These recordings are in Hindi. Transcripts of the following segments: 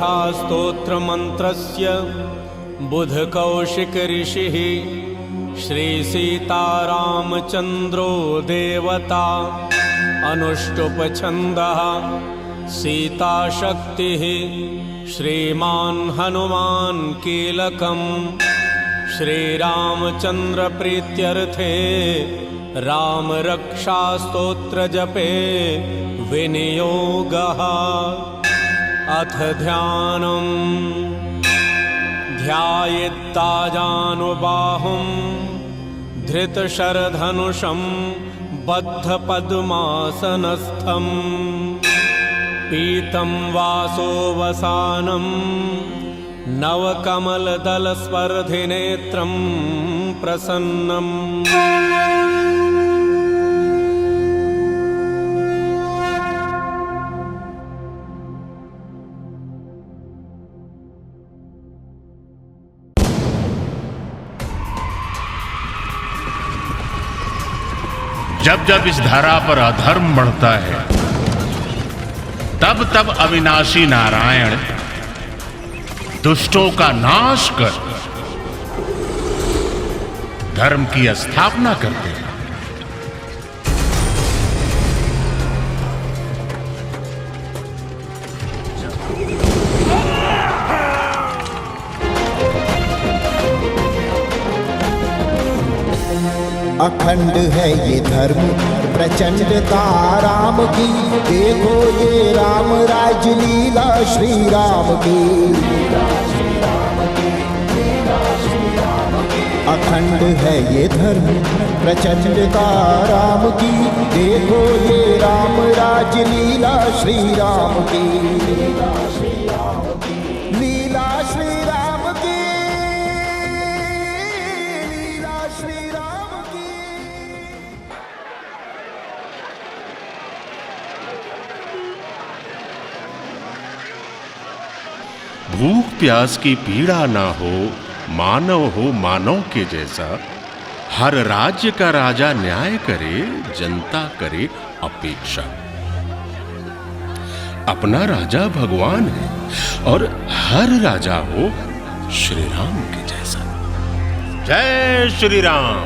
रक्षास्तोत्रमन्त्रस्य बुधकौशिक ऋषिः श्रीसीतारामचन्द्रो देवता अनुष्टुप्छन्दः सीताशक्तिः श्रीमान् हनुमान् कीलकम् श्रीरामचन्द्रप्रीत्यर्थे रामरक्षास्तोत्रजपे विनियोगः। अथ ध्यानम् ध्यायेत्ताजानुबाहुं धृतशरधनुषं बद्धपद्मासनस्थम् पीतं वासोवसानं नवकमलदलस्पर्धिनेत्रं प्रसन्नम्। जब जब इस धरा पर अधर्म बढ़ता है, तब तब अविनाशी नारायण दुष्टों का नाश कर धर्म की स्थापना करते हैं। अखंड है ये धर्म प्रचंडता राम की, देखो ये राम राज लीला श्री राम की। अखंड है ये धर्म प्रचंडता राम की, देखो ये राम राज लीला श्री राम की। लीला श्री राम की, लीला श्री राम की, लीला श्री राम की। भूख प्यास की पीड़ा ना हो, मानव हो मानव के जैसा। हर राज्य का राजा न्याय करे, जनता करे अपेक्षा। अपना राजा भगवान है और हर राजा हो श्री राम के जैसा। जय श्री राम।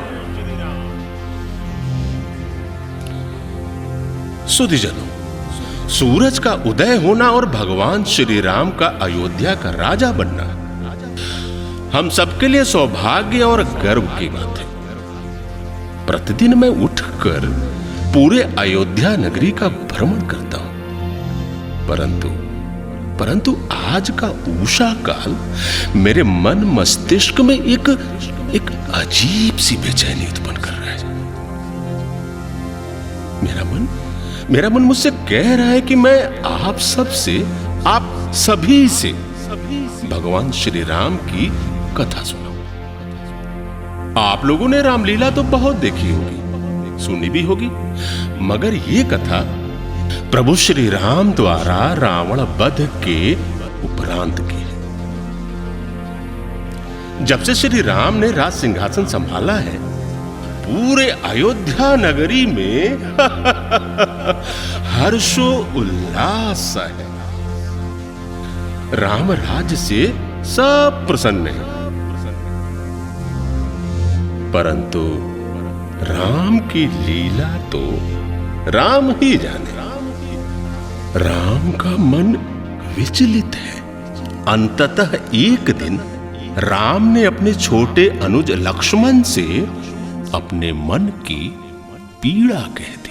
सुधीजनों, सूरज का उदय होना और भगवान श्री राम का अयोध्या का राजा बनना हम सबके लिए सौभाग्य और गर्व की बात है। प्रतिदिन मैं उठकर पूरे अयोध्या नगरी का भ्रमण करता हूं, परंतु आज का उषा काल मेरे मन मस्तिष्क में एक अजीब सी बेचैनी उत्पन्न कर रहा है। मेरा मन मुझसे कह रहा है कि मैं आप सभी से भगवान श्री राम की कथा सुनाऊं। आप लोगों ने रामलीला तो बहुत देखी होगी, सुनी भी होगी, मगर ये कथा प्रभु श्री राम द्वारा रावण वध के उपरांत की है। जब से श्री राम ने राज सिंहासन संभाला है, पूरे अयोध्या नगरी में हर्षो उल्लास है। राम राज्य से सब प्रसन्न है, परंतु राम की लीला तो राम ही जाने। राम का मन विचलित है। अंततः एक दिन राम ने अपने छोटे अनुज लक्ष्मण से अपने मन की पीड़ा कह दी।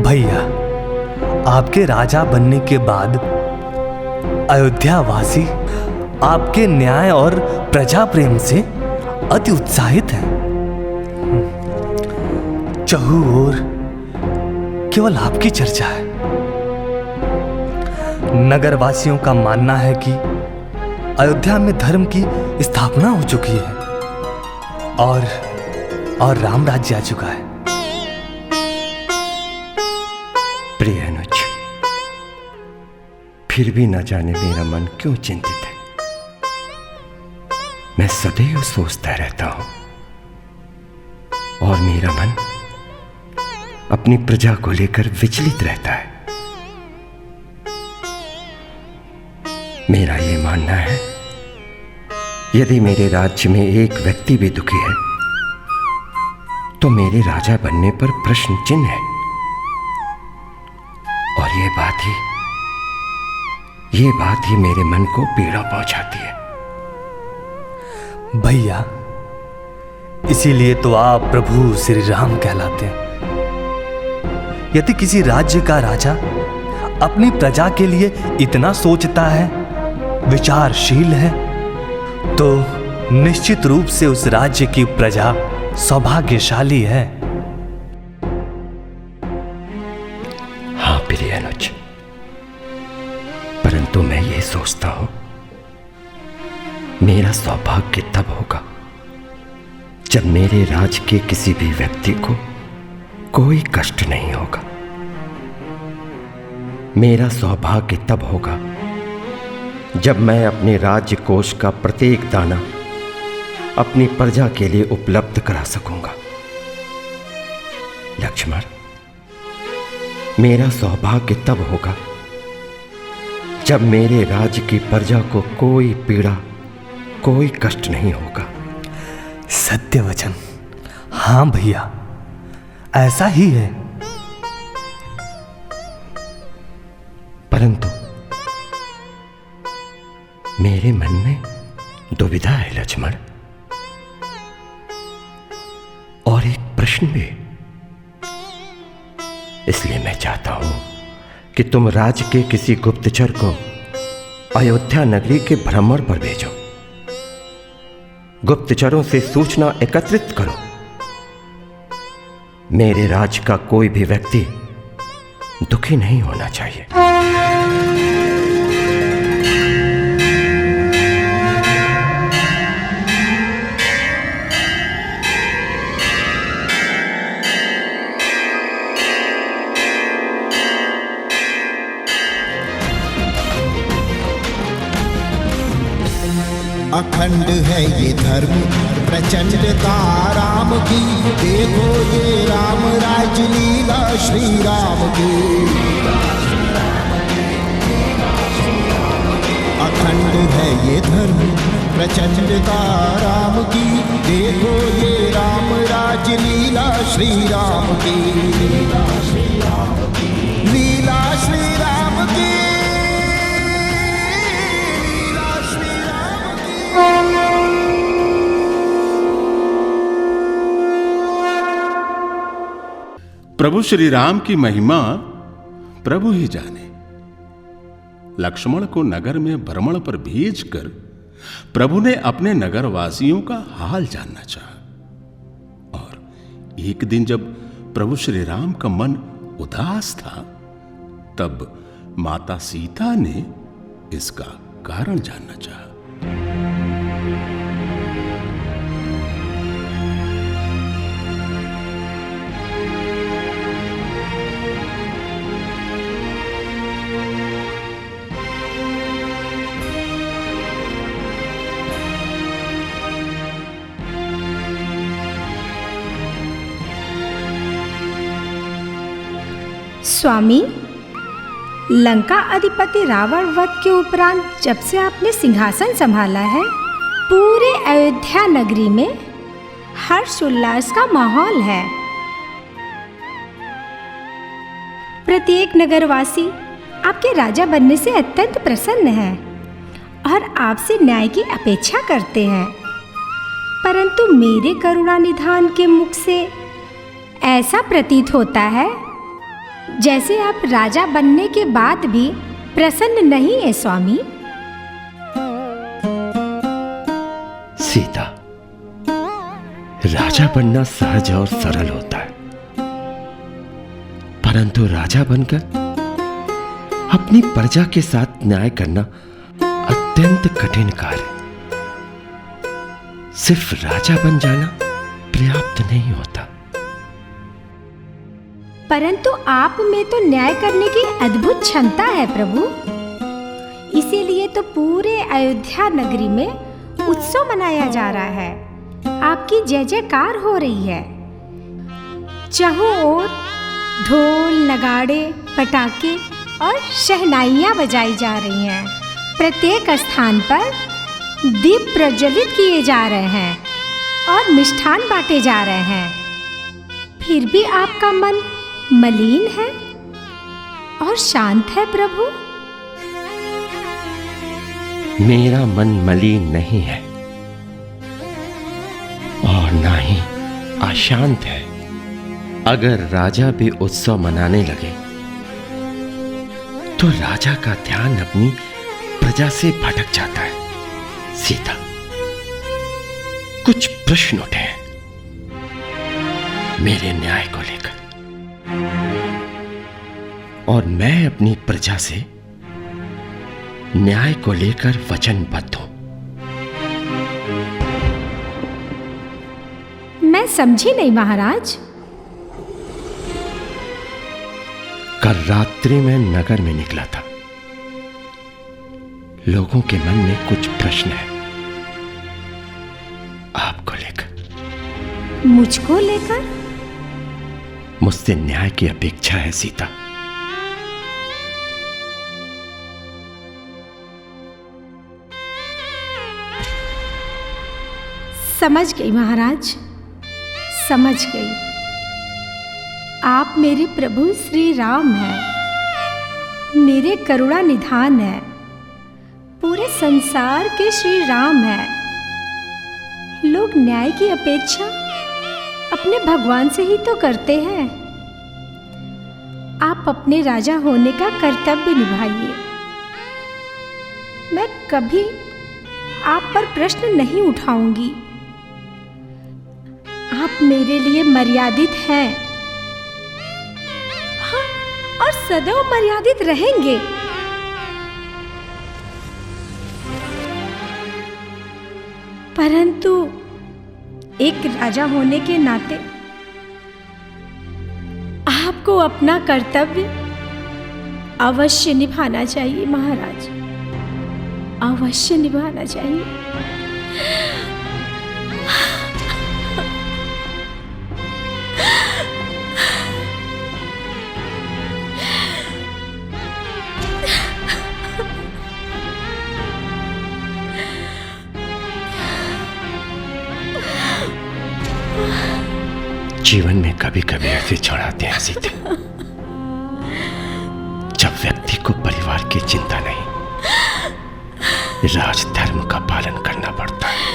भैया, आपके राजा बनने के बाद अयोध्या वासी आपके न्याय और प्रजा प्रेम से अति उत्साहित हैं। चहु ओर केवल आपकी चर्चा है। नगर वासियों का मानना है कि अयोध्या में धर्म की स्थापना हो चुकी है और राम राज्य आ चुका है। प्रिय अनुज, फिर भी न जाने मेरा मन क्यों चिंतित है। मैं सदैव सोचता रहता हूं और मेरा मन अपनी प्रजा को लेकर विचलित रहता है। मेरा यह मानना है, यदि मेरे राज्य में एक व्यक्ति भी दुखी है तो मेरे राजा बनने पर प्रश्न चिन्ह है। और ये बात ही मेरे मन को पीड़ा पहुंचाती है। भैया, इसीलिए तो आप प्रभु श्री राम कहलाते हैं। यदि किसी राज्य का राजा अपनी प्रजा के लिए इतना सोचता है, विचारशील है, तो निश्चित रूप से उस राज्य की प्रजा सौभाग्यशाली है। हाँ प्रिय अनुज, परंतु मैं ये सोचता हूं, मेरा सौभाग्य तब होगा जब मेरे राज्य के किसी भी व्यक्ति को कोई कष्ट नहीं होगा। मेरा सौभाग्य तब होगा जब मैं अपने राज्य कोष का प्रत्येक दाना अपनी प्रजा के लिए उपलब्ध करा सकूंगा। लक्ष्मण, मेरा सौभाग्य तब होगा जब मेरे राज्य की प्रजा को कोई पीड़ा, कोई कष्ट नहीं होगा। सत्य वचन। हाँ भैया, ऐसा ही है। परंतु मेरे मन में दुविधा है लक्ष्मण, और एक प्रश्न भी। इसलिए मैं चाहता हूं कि तुम राज्य के किसी गुप्तचर को अयोध्या नगरी के भ्रमण पर भेजो। गुप्तचरों से सूचना एकत्रित करो। मेरे राज्य का कोई भी व्यक्ति दुखी नहीं होना चाहिए। अखंड है ये धर्म प्रचंडता राम की, देखो ये राम राज लीला श्री राम की। अखंड है ये धर्म प्रचंडता राम की, देखो ये राम राज लीला श्री राम की। लीला श्री राम की, लीला श्री राम की। प्रभु श्री राम की महिमा प्रभु ही जाने। लक्ष्मण को नगर में भ्रमण पर भेजकर प्रभु ने अपने नगर वासियों का हाल जानना चाहा। और एक दिन जब प्रभु श्री राम का मन उदास था, तब माता सीता ने इसका कारण जानना चाहा। स्वामी, लंका अधिपति रावण वध के उपरांत जब से आपने सिंहासन संभाला है, पूरे अयोध्या नगरी में हर्ष उल्लास का माहौल है। प्रत्येक नगरवासी आपके राजा बनने से अत्यंत प्रसन्न है और आपसे न्याय की अपेक्षा करते हैं। परंतु मेरे करुणा निधान के मुख से ऐसा प्रतीत होता है जैसे आप राजा बनने के बाद भी प्रसन्न नहीं है स्वामी। सीता, राजा बनना सहज और सरल होता है, परंतु राजा बनकर अपनी प्रजा के साथ न्याय करना अत्यंत कठिन कार्य। सिर्फ राजा बन जाना पर्याप्त नहीं होता। परंतु आप में तो न्याय करने की अद्भुत क्षमता है प्रभु। इसीलिए तो पूरे अयोध्या नगरी में उत्सव मनाया जा रहा है। आपकी जय जयकार हो रही है। चारों ओर ढोल, नगाड़े, पटाखे और शहनाइयाँ बजाई जा रही हैं। प्रत्येक स्थान पर दीप प्रज्वलित किए जा रहे हैं और मिष्ठान बांटे जा रहे हैं। फिर भी आपका मन मलिन है और शांत है प्रभु। मेरा मन मलिन नहीं है और ना ही अशांत है। अगर राजा भी उत्सव मनाने लगे तो राजा का ध्यान अपनी प्रजा से भटक जाता है। सीता, कुछ प्रश्न उठे हैं मेरे न्याय को लेकर, और मैं अपनी प्रजा से न्याय को लेकर वचनबद्ध हूं। मैं समझी नहीं महाराज। कल रात्रि में नगर में निकला था। लोगों के मन में कुछ प्रश्न है आपको लेकर। मुझको लेकर? मुझसे न्याय की अपेक्षा है सीता। समझ गई महाराज, समझ गई। आप मेरे प्रभु श्री राम हैं, मेरे करुणा निधान है, पूरे संसार के श्री राम हैं। लोग न्याय की अपेक्षा अपने भगवान से ही तो करते हैं। आप अपने राजा होने का कर्तव्य निभाइए। मैं कभी आप पर प्रश्न नहीं उठाऊंगी। आप मेरे लिए मर्यादित हैं, हाँ, और सदैव मर्यादित रहेंगे। परंतु एक राजा होने के नाते आपको अपना कर्तव्य अवश्य निभाना चाहिए महाराज, अवश्य निभाना चाहिए। जीवन में कभी कभी ऐसे क्षण आते हैं सीते, जब व्यक्ति को परिवार की चिंता नहीं, राजधर्म का पालन करना पड़ता है।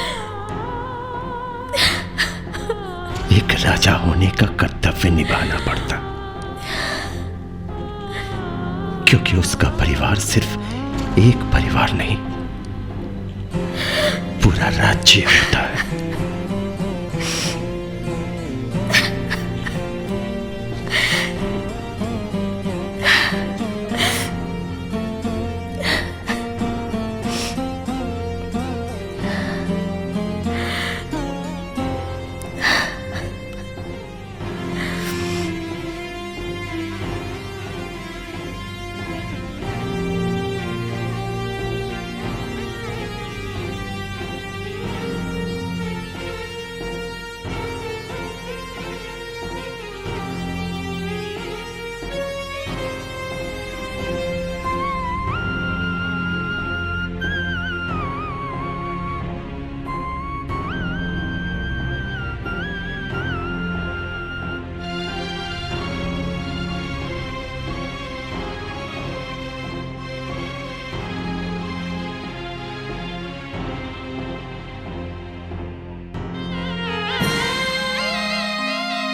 एक राजा होने का कर्तव्य निभाना पड़ता, क्योंकि उसका परिवार सिर्फ एक परिवार नहीं, पूरा राज्य होता है।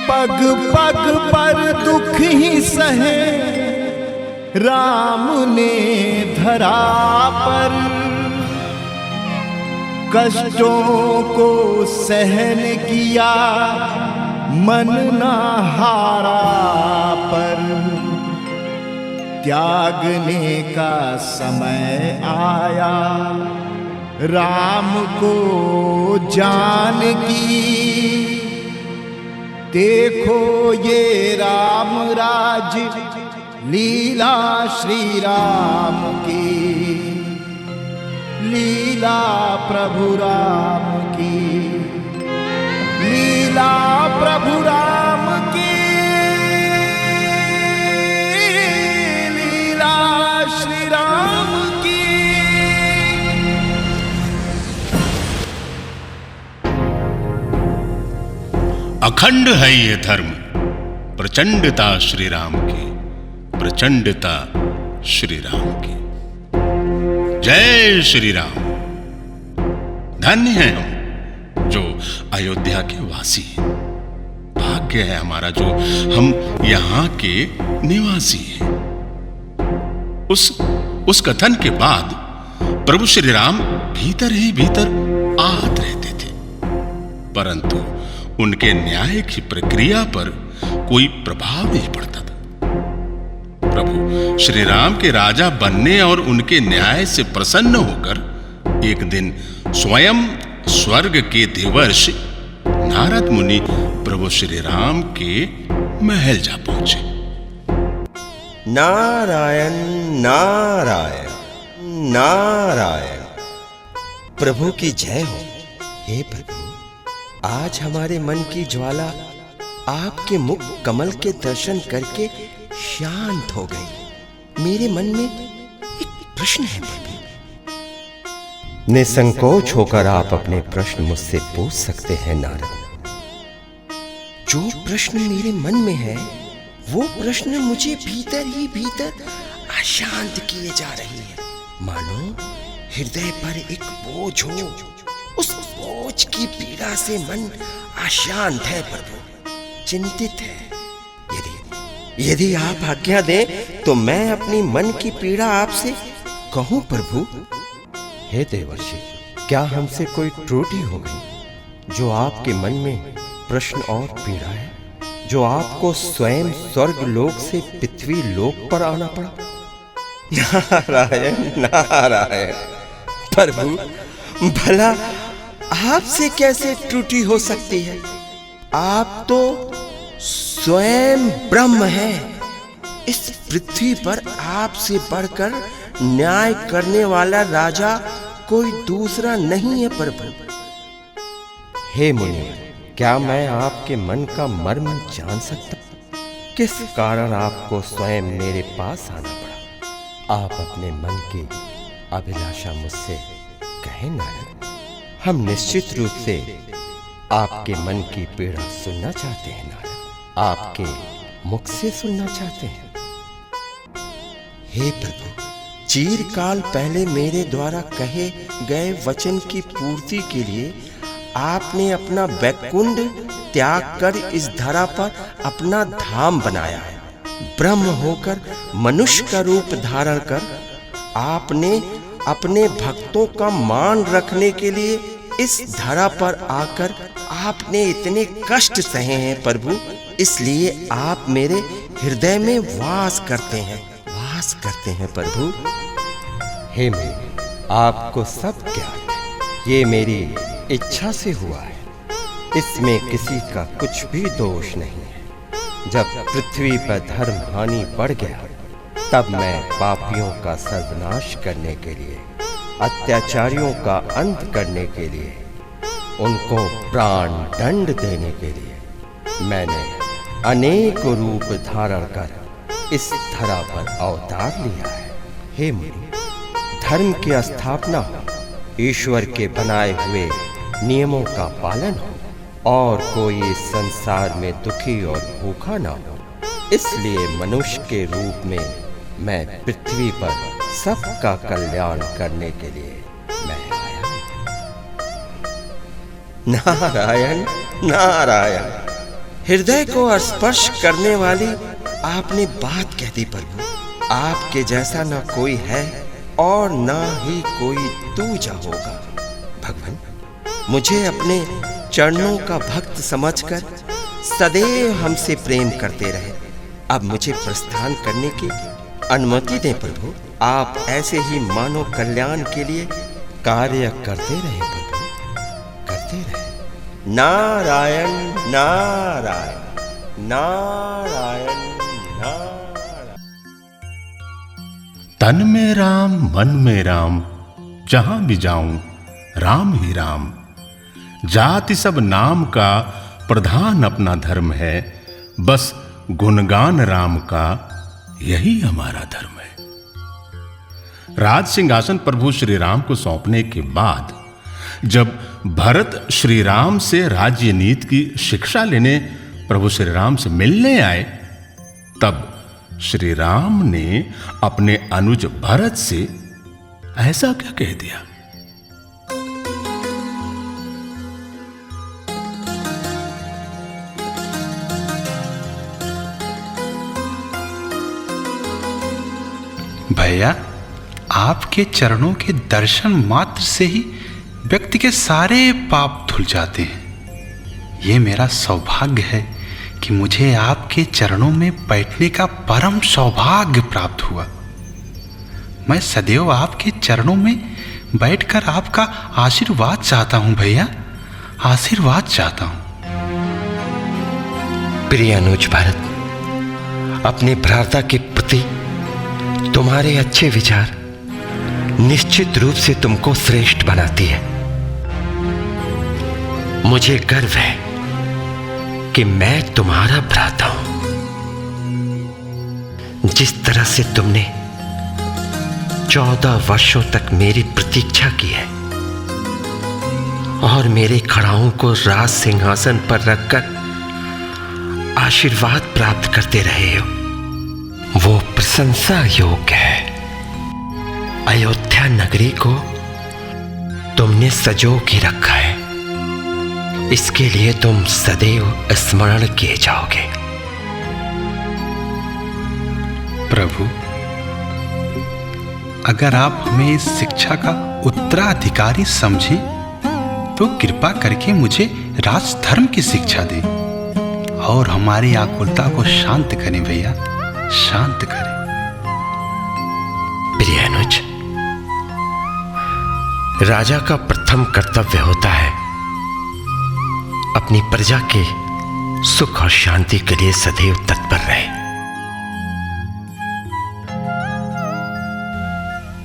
पग पग पर दुख ही सहे राम ने धरा पर, कष्टों को सहन किया मन ना हारा पर। त्यागने का समय आया राम को जान की, देखो ये राम राज लीला श्री राम की। लीला प्रभु राम की, लीला प्रभु राम की, लीला श्री राम की। अखंड है ये धर्म, प्रचंडता श्री राम की, प्रचंडता श्री राम की। जय श्री राम। धन्य हैं हम जो अयोध्या के वासी हैं। भाग्य है हमारा जो हम यहां के निवासी हैं। उस कथन के बाद प्रभु श्री राम भीतर ही भीतर आहत रहते थे, परंतु उनके न्याय की प्रक्रिया पर कोई प्रभाव नहीं पड़ता था। प्रभु श्री राम के राजा बनने और उनके न्याय से प्रसन्न होकर एक दिन स्वयं स्वर्ग के देवर्षि नारद मुनि प्रभु श्री राम के महल जा पहुंचे। नारायण नारायण नारायण। प्रभु की जय हो। हे प्रभु, आज हमारे मन की ज्वाला आपके मुख कमल के दर्शन करके शांत हो गई। मेरे मन में एक प्रश्न है प्रभु। निसंकोच होकर आप अपने प्रश्न मुझसे पूछ सकते हैं नारद। जो प्रश्न मेरे मन में है वो प्रश्न मुझे भीतर ही भीतर अशांत किए जा रही है। मानो हृदय पर एक बोझ हो। उस बोझ की पीड़ा से मन अशांत है प्रभु, चिंतित है। यदि आप आज्ञा दें तो मैं अपनी मन की पीड़ा आपसे कहूं प्रभु। हे देवर्षि, क्या हमसे कोई त्रुटि हो गई जो आपके मन में प्रश्न और पीड़ा है, जो आपको स्वयं स्वर्ग लोक से पृथ्वी लोक पर आना पड़ा? नारायण नारायण। प्रभु, भला आपसे कैसे त्रुटि हो सकती है? आप तो स्वयं ब्रह्म है। इस पृथ्वी पर आपसे बढ़कर न्याय करने वाला राजा कोई दूसरा नहीं है प्रभु। हे मुनिवर, क्या मैं आपके मन का मर्म जान सकता हूं? किस कारण आपको स्वयं मेरे पास आना पड़ा? आप अपने मन की अभिलाषा मुझसे कहें नारद। हम निश्चित रूप से आपके मन की पीड़ा सुनना चाहते हैं नारद, आपके मुख से सुनना चाहते हैं। हे प्रभु, चिरकाल पहले मेरे द्वारा कहे गए वचन की पूर्ति के लिए आपने अपना वैकुंठ त्याग कर इस धरा पर अपना धाम बनाया है। ब्रह्म होकर मनुष्य का रूप धारण कर आपने अपने भक्तों का मान रखने के लिए इस धरा पर आकर आपने इतने कष्ट सहे हैं प्रभु। इसलिए आप मेरे हृदय में वास करते हैं प्रभु। हे मेरे, आपको सब ज्ञान है। ये मेरी इच्छा से हुआ है, इसमें किसी का कुछ भी दोष नहीं है। जब पृथ्वी पर धर्म हानि बढ़ गया, तब मैं पापियों का सर्वनाश करने के लिए, अत्याचारियों का अंत करने के लिए, उनको प्राण दंड देने के लिए मैंने अनेक रूप धारण कर इस धरा पर अवतार लिया है। हे मुनि, धर्म की स्थापना हो, ईश्वर के बनाए हुए नियमों का पालन हो और कोई इस संसार में दुखी और भूखा ना हो, इसलिए मनुष्य के रूप में मैं पृथ्वी पर सबका कल्याण करने के लिए मैं आया हूं। नारायण नारायण। हृदय को स्पर्श करने वाली आपने बात कह दी प्रभु। आपके जैसा ना कोई है और ना ही कोई दूजा होगा। भगवान, मुझे अपने चरणों का भक्त समझकर सदैव हमसे प्रेम करते रहे। अब मुझे प्रस्थान करने की अनुमति दें प्रभु। आप ऐसे ही मानव कल्याण के लिए कार्य करते रहे प्रभु, करते रहे। नारायण नारायण नारायण नारायण। तन में राम मन में राम, जहां भी जाऊं राम ही राम। जाति सब नाम का प्रधान अपना धर्म है, बस गुणगान राम का यही हमारा धर्म है। राज सिंहासन प्रभु श्री राम को सौंपने के बाद जब भरत श्री राम से राज्य नीति की शिक्षा लेने प्रभु श्री राम से मिलने आए, तब श्री राम ने अपने अनुज भरत से ऐसा क्या कह दिया? भैया, आपके चरणों के दर्शन मात्र से ही व्यक्ति के सारे पाप धुल जाते हैं। ये मेरा सौभाग्य है कि मुझे आपके चरणों में बैठने का परम सौभाग्य प्राप्त हुआ। मैं सदैव आपके चरणों में बैठकर आपका आशीर्वाद चाहता हूं भैया, आशीर्वाद चाहता हूं। प्रिय अनुज भरत, अपने भ्राता के प्रति तुम्हारे अच्छे विचार निश्चित रूप से तुमको श्रेष्ठ बनाती है। मुझे गर्व है कि मैं तुम्हारा भ्राता हूं। जिस तरह से तुमने 14 वर्षों तक मेरी प्रतीक्षा की है और मेरे खड़ाओं को राज सिंहासन पर रखकर आशीर्वाद प्राप्त करते रहे हो, वो प्रशंसा योग्य है। अयोध्या नगरी को तुमने सजो के रखा है, इसके लिए तुम सदैव स्मरण किए जाओगे। प्रभु, अगर आप हमें इस शिक्षा का उत्तराधिकारी समझें तो कृपा करके मुझे राजधर्म की शिक्षा दें और हमारी आकुलता को शांत करें भैया, शांत करें। प्रिय अनुज, राजा का प्रथम कर्तव्य होता है अपनी प्रजा के सुख और शांति के लिए सदैव तत्पर रहे,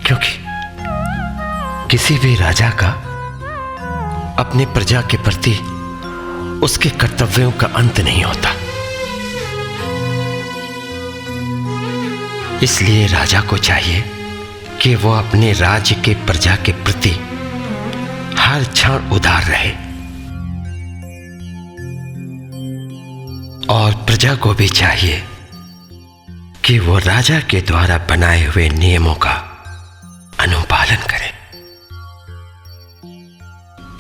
क्योंकि किसी भी राजा का अपने प्रजा के प्रति उसके कर्तव्यों का अंत नहीं होता। इसलिए राजा को चाहिए कि वो अपने राज्य के प्रजा के प्रति हर क्षण उदार रहे और प्रजा को भी चाहिए कि वो राजा के द्वारा बनाए हुए नियमों का अनुपालन करे।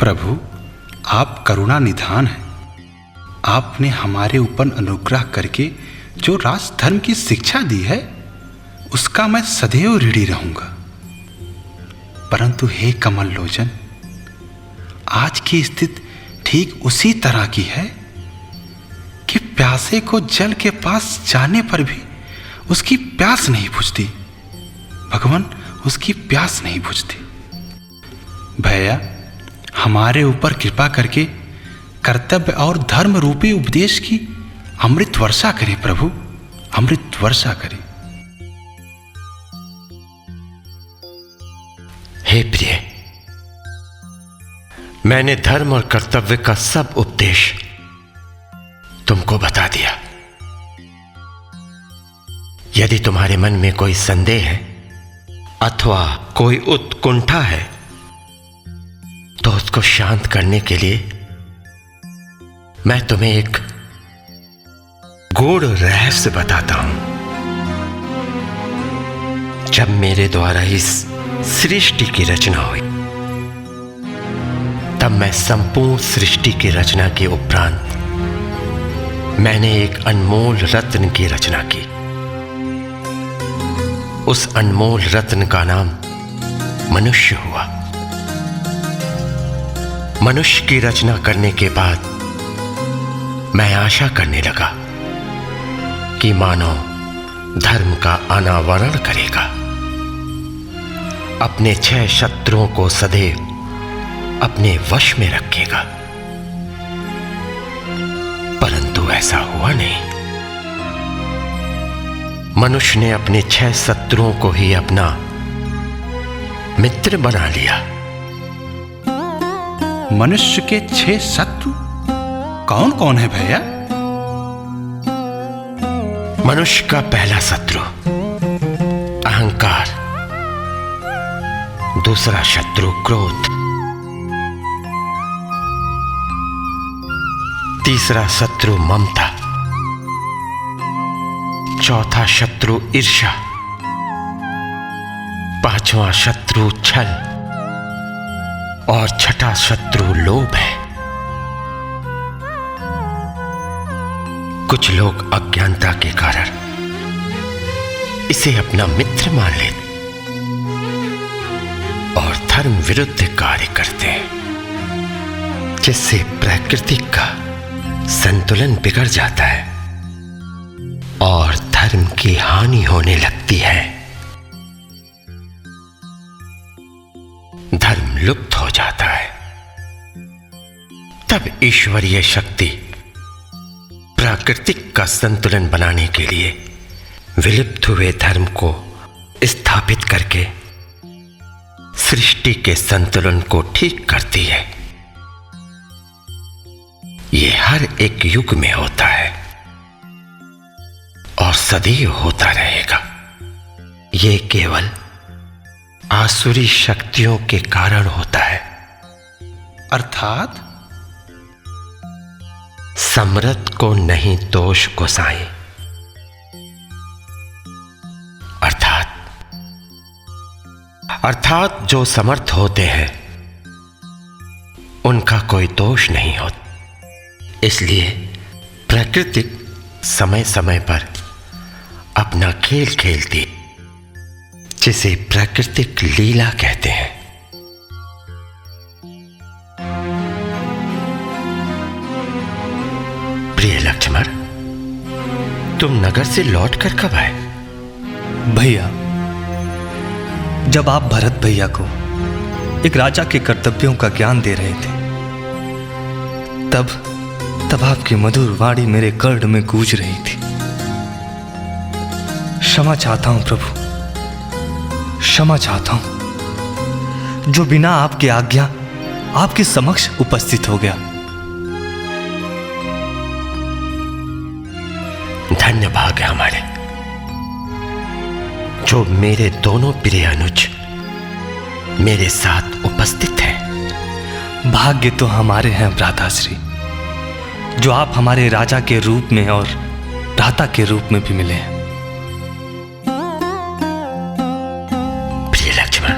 प्रभु, आप करुणा निधान हैं। आपने हमारे ऊपर अनुग्रह करके जो राजधर्म की शिक्षा दी है उसका मैं सदैव ऋणी रहूंगा। परंतु हे कमल लोचन, आज की स्थिति ठीक उसी तरह की है कि प्यासे को जल के पास जाने पर भी उसकी प्यास नहीं बुझती। भगवान, उसकी प्यास नहीं बुझती। भैया, हमारे ऊपर कृपा करके कर्तव्य और धर्म रूपी उपदेश की अमृत वर्षा करें प्रभु, अमृत वर्षा करें। हे प्रिय, मैंने धर्म और कर्तव्य का सब उपदेश तुमको बता दिया। यदि तुम्हारे मन में कोई संदेह है अथवा कोई उत्कंठा है तो उसको शांत करने के लिए मैं तुम्हें एक गूढ़ रहस्य बताता हूं। जब मेरे द्वारा इस सृष्टि की रचना हुई तब मैं संपूर्ण सृष्टि की रचना के उपरांत मैंने एक अनमोल रत्न की रचना की। उस अनमोल रत्न का नाम मनुष्य हुआ। मनुष्य की रचना करने के बाद मैं आशा करने लगा कि मानव धर्म का अनावरण करेगा, अपने 6 शत्रुओं को सदैव अपने वश में रखेगा। परंतु ऐसा हुआ नहीं। मनुष्य ने अपने 6 शत्रुओं को ही अपना मित्र बना लिया। मनुष्य के 6 शत्रु कौन कौन है भैया? मनुष्य का पहला शत्रु अहंकार, दूसरा शत्रु क्रोध, तीसरा शत्रु ममता, चौथा शत्रु ईर्ष्या, पांचवा शत्रु छल और छठा शत्रु लोभ है। कुछ लोग अज्ञानता के कारण इसे अपना मित्र मान लेते और धर्म विरुद्ध कार्य करते हैं, जिससे प्रकृति का संतुलन बिगड़ जाता है और धर्म की हानि होने लगती है। धर्म लुप्त हो जाता है। तब ईश्वरीय शक्ति प्राकृतिक का संतुलन बनाने के लिए विलुप्त हुए धर्म को स्थापित करके सृष्टि के संतुलन को ठीक करती है। यह हर एक युग में होता है और सदैव होता रहेगा। यह केवल आसुरी शक्तियों के कारण होता है। अर्थात समर्थ को नहीं दोष गोसाई। अर्थात जो समर्थ होते हैं उनका कोई दोष नहीं होता। इसलिए प्रकृति समय समय पर अपना खेल खेलती, जिसे प्राकृतिक लीला कहते हैं। प्रिय लक्ष्मण, तुम नगर से लौटकर कब आए? भैया, जब आप भरत भैया को एक राजा के कर्तव्यों का ज्ञान दे रहे थे, तब आपकी मधुर वाणी मेरे कर्ण में गूंज रही थी। क्षमा चाहता हूं प्रभु, क्षमा चाहता हूं जो बिना आपकी आज्ञा आपके समक्ष उपस्थित हो गया। धन्य भाग्य हमारे जो मेरे दोनों प्रिय अनुज मेरे साथ उपस्थित हैं। भाग्य तो हमारे हैं भ्राताश्री, जो आप हमारे राजा के रूप में और भ्राता के रूप में भी मिले हैं। प्रिय लक्ष्मण,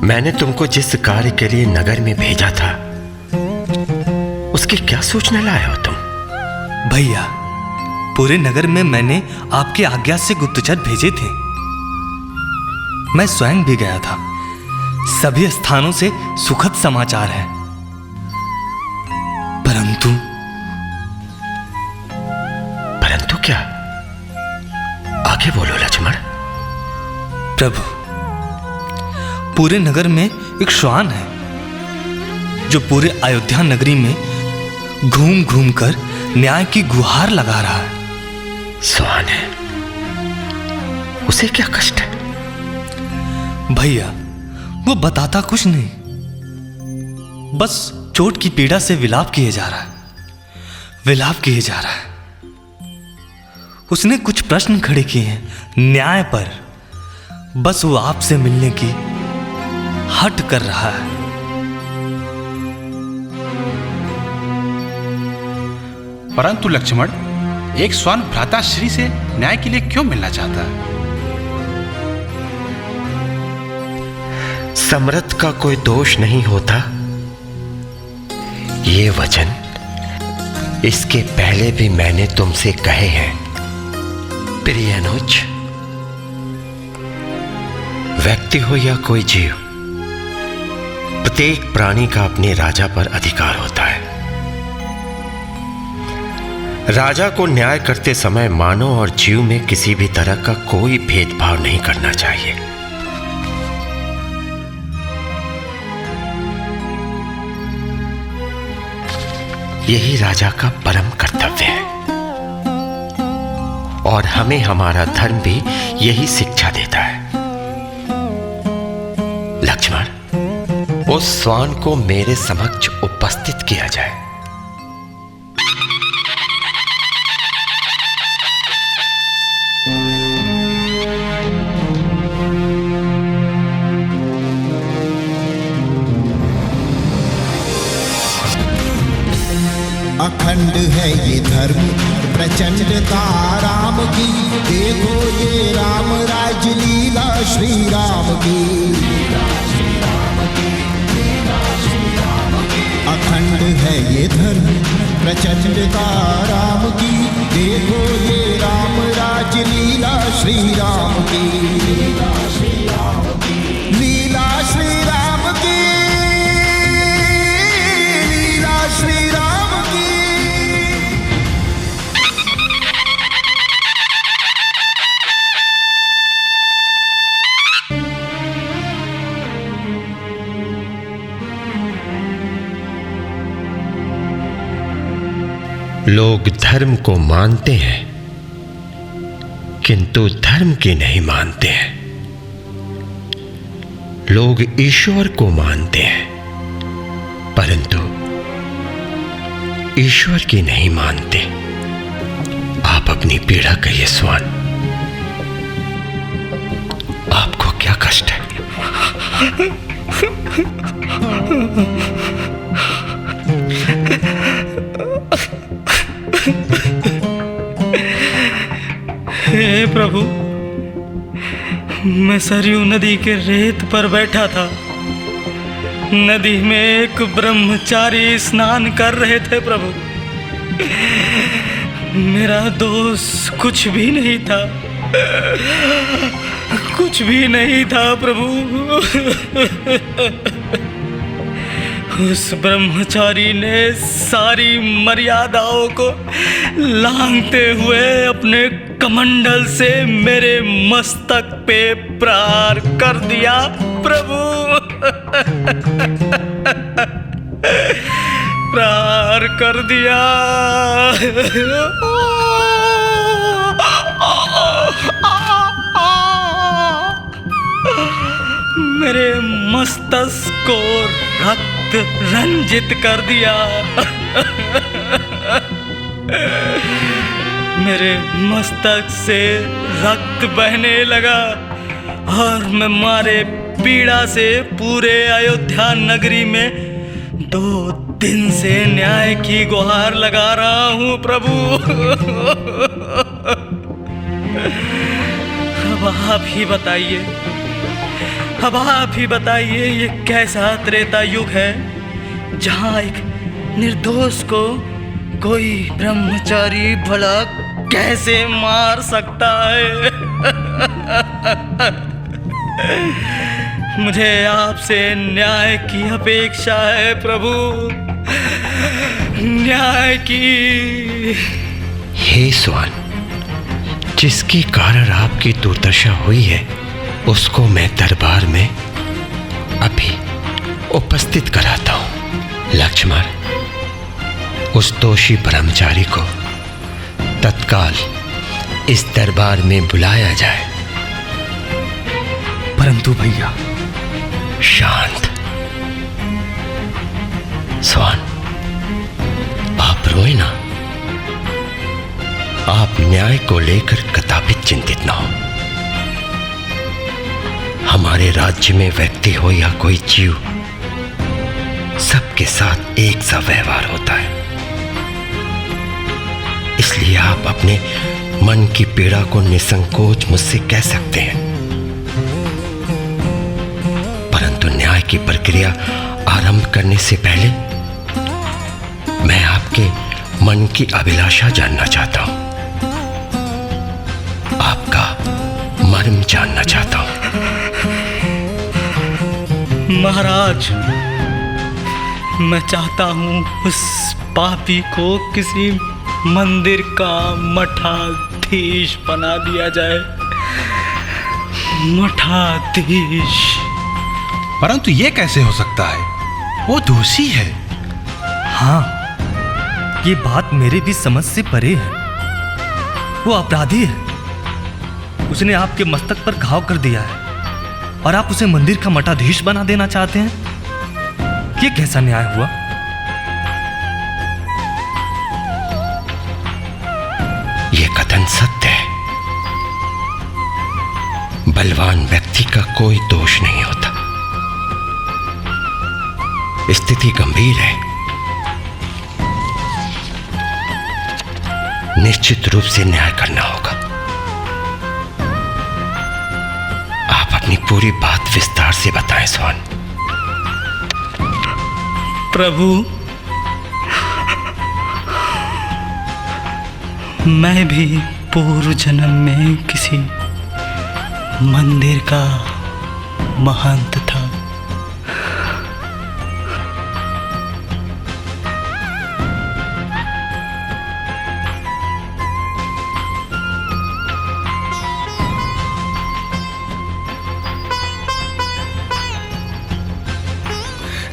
मैंने तुमको जिस कार्य के लिए नगर में भेजा था, उसकी क्या सूचना लाए हो तुम? भैया, पूरे नगर में मैंने आपकी आज्ञा से गुप्तचर भेजे थे। मैं स्वयं भी गया था। सभी स्थानों से सुखद समाचार है, परंतु क्या? आगे बोलो लक्ष्मण। प्रभु, पूरे नगर में एक श्वान है जो पूरे अयोध्या नगरी में घूम घूम कर न्याय की गुहार लगा रहा है। श्वान है? उसे क्या कष्ट है? भैया, वो बताता कुछ नहीं, बस चोट की पीड़ा से विलाप किए जा रहा है, विलाप किए जा रहा है। उसने कुछ प्रश्न खड़े किए हैं न्याय पर, बस वो आपसे मिलने की हट कर रहा है। परंतु लक्ष्मण, एक श्वान भ्राताश्री से न्याय के लिए क्यों मिलना चाहता है? समर्थ का कोई दोष नहीं होता, ये वचन इसके पहले भी मैंने तुमसे कहे हैं। प्रिय अनुज, व्यक्ति हो या कोई जीव, प्रत्येक प्राणी का अपने राजा पर अधिकार होता है। राजा को न्याय करते समय मानव और जीव में किसी भी तरह का कोई भेदभाव नहीं करना चाहिए। यही राजा का परम कर्तव्य है और हमें हमारा धर्म भी यही शिक्षा देता है। लक्ष्मण, उस स्वान को मेरे समक्ष उपस्थित किया जाए। अखंड है ये धर्म प्रचंडता राम की, देखो ये राम राज लीला श्री राम की। अखंड है ये धर्म प्रचंडता राम की, देखो ये राम राज लीला श्री राम की। लीला श्री राम की, लीला श्री राम की, लीला श्री राम। लोग धर्म को मानते हैं किंतु धर्म की नहीं मानते हैं। लोग ईश्वर को मानते हैं परंतु ईश्वर की नहीं मानते। आप अपनी पीड़ा कहिए स्वान, आपको क्या कष्ट है? हे प्रभु, मैं सरयू नदी के रेत पर बैठा था। नदी में एक ब्रह्मचारी स्नान कर रहे थे प्रभु। मेरा दोष कुछ भी नहीं था, कुछ भी नहीं था प्रभु। उस ब्रह्मचारी ने सारी मर्यादाओं को लांघते हुए अपने कमंडल से मेरे मस्तक पे प्रहार कर दिया प्रभु। प्रहार कर दिया। मेरे मस्तक को रक्त रंजित कर दिया। मेरे मस्तक से रक्त बहने लगा और मैं मारे पीड़ा से पूरे अयोध्या नगरी में 2 दिन से न्याय की गुहार लगा रहा हूं प्रभु। अब आप ही बताइए, अब आप ही बताइए, ये कैसा त्रेता युग है जहां एक निर्दोष को कोई ब्रह्मचारी भला कैसे मार सकता है? मुझे आपसे न्याय की अपेक्षा है प्रभु, न्याय की। हे स्वान, जिसके कारण आपकी दुर्दशा हुई है उसको मैं दरबार में अभी उपस्थित कराता हूं। लक्ष्मण, उस दोषी ब्रह्मचारी को तत्काल इस दरबार में बुलाया जाए। परंतु भैया। शांत। स्वान, आप रोए ना। आप न्याय को लेकर कदापि चिंतित ना हो। हमारे राज्य में व्यक्ति हो या कोई जीव, सबके साथ एक सा व्यवहार होता है। इसलिए आप अपने मन की पीड़ा को निसंकोच मुझसे कह सकते हैं। परंतु न्याय की प्रक्रिया आरंभ करने से पहले मैं आपके मन की अभिलाषा जानना चाहता हूं, आपका मर्म जानना चाहता हूं। महाराज, मैं चाहता हूं उस पापी को किसी मंदिर का मठाधीश बना दिया जाए। मठाधीश। परंतु ये कैसे हो सकता है? वो दोषी है। हाँ, ये बात मेरे भी समझ से परे है। वो अपराधी है। उसने आपके मस्तक पर घाव कर दिया है और आप उसे मंदिर का मठाधीश बना देना चाहते हैं? ये कैसा न्याय हुआ? ये कथन सत्य है। बलवान व्यक्ति का कोई दोष नहीं होता। स्थिति गंभीर है। निश्चित रूप से न्याय करना होगा। आप अपनी पूरी बात विस्तार से बताएं स्वान। प्रभु, मैं भी पूर्व जन्म में किसी मंदिर का महंत था।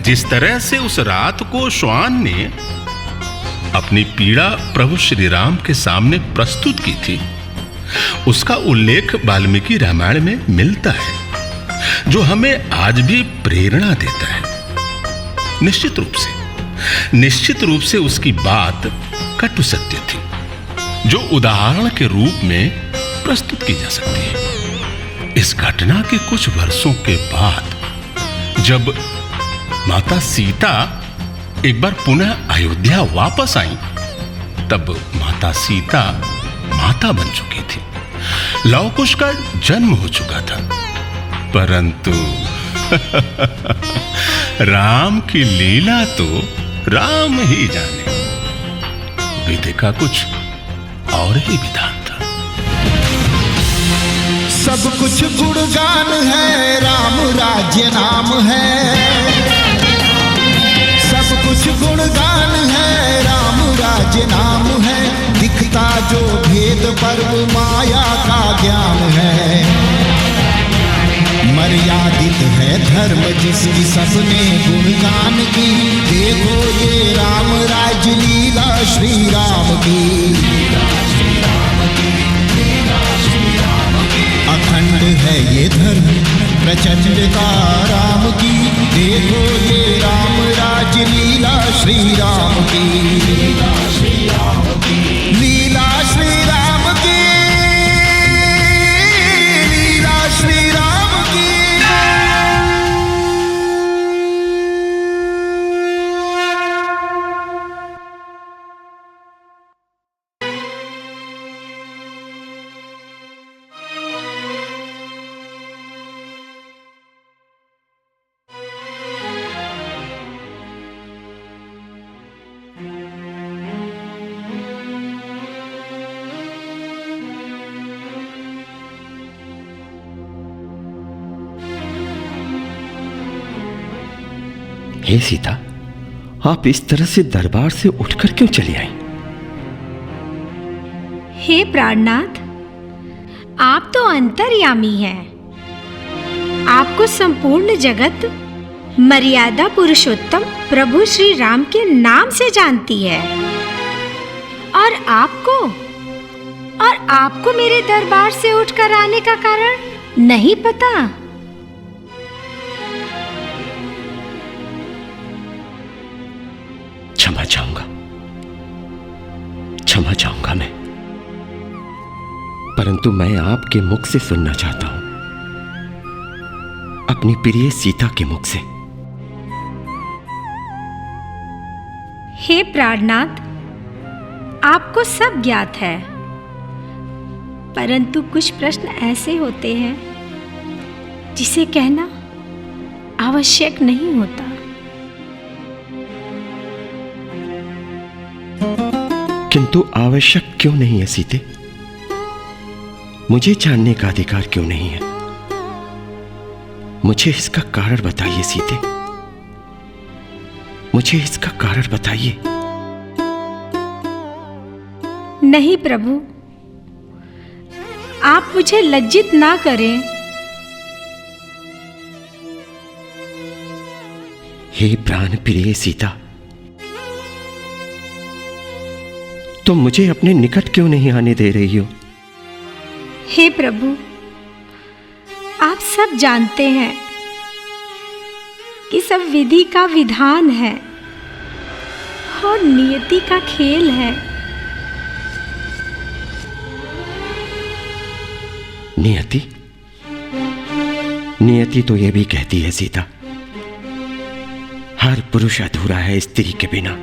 जिस तरह से उस रात को श्वान ने अपनी पीड़ा प्रभु श्री राम के सामने प्रस्तुत की थी, उसका उल्लेख वाल्मीकि रामायण में मिलता है, जो हमें आज भी प्रेरणा देता है। निश्चित रूप से उसकी बात कटु सत्य थी, जो उदाहरण के रूप में प्रस्तुत की जा सकती है। इस घटना के कुछ वर्षों के बाद जब माता सीता एक बार पुनः अयोध्या वापस आई, तब माता सीता माता बन चुकी थी। लव कुश का जन्म हो चुका था, परंतु राम की लीला तो राम ही जाने। विधि का कुछ और ही विधान था। सब कुछ गुणगान है, राम राज्य नाम है। सब कुछ गुणगान है, राम राज्य नाम है। दिखता जो भेद पर्व माया का ज्ञान है। मर्यादित है धर्म जिसकी सबने गुणगान की। देखो ये राम राज्य लीला श्री राम की। अखंड है ये धर्म प्रचंड का राम की। देखो ये राम राज्य लीला श्री राम की। लीला श्री राम की। लीला श्री राम की। लीला श्री राम की। हे सीता, आप इस तरह से दरबार से उठकर क्यों चली आई? हे प्राणनाथ, आप तो अंतर्यामी हैं। आपको संपूर्ण जगत मर्यादा पुरुषोत्तम प्रभु श्री राम के नाम से जानती है, और आपको मेरे दरबार से उठकर आने का कारण नहीं पता। क्षमा चाहूंगा मैं, परंतु मैं आपके मुख से सुनना चाहता हूं, अपनी प्रिय सीता के मुख से। हे प्राणनाथ, आपको सब ज्ञात है, परंतु कुछ प्रश्न ऐसे होते हैं जिसे कहना आवश्यक नहीं होता। किंतु आवश्यक क्यों नहीं है सीते? मुझे जानने का अधिकार क्यों नहीं है? मुझे इसका कारण बताइए सीते, मुझे इसका कारण बताइए। नहीं प्रभु, आप मुझे लज्जित ना करें। हे प्राण प्रिय सीता, तुम मुझे अपने निकट क्यों नहीं आने दे रही हो? हे प्रभु, आप सब जानते हैं कि सब विधि का विधान है और नियति का खेल है। नियति? नियति तो यह भी कहती है सीता, हर पुरुष अधूरा है स्त्री के बिना,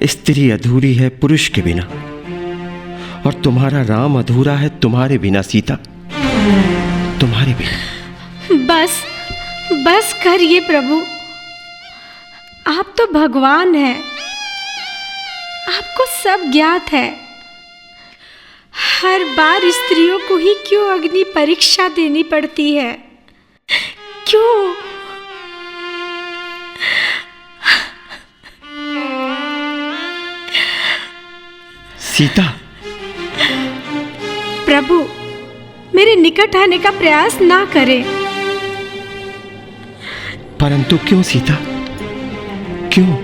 स्त्री अधूरी है पुरुष के बिना, और तुम्हारा राम अधूरा है तुम्हारे बिना सीता, तुम्हारे बिना। बस बस करिए प्रभु, आप तो भगवान हैं, आपको सब ज्ञात है। हर बार स्त्रियों को ही क्यों अग्नि परीक्षा देनी पड़ती है? क्यों? सीता। प्रभु, मेरे निकट आने का प्रयास ना करें। परंतु क्यों सीता, क्यों?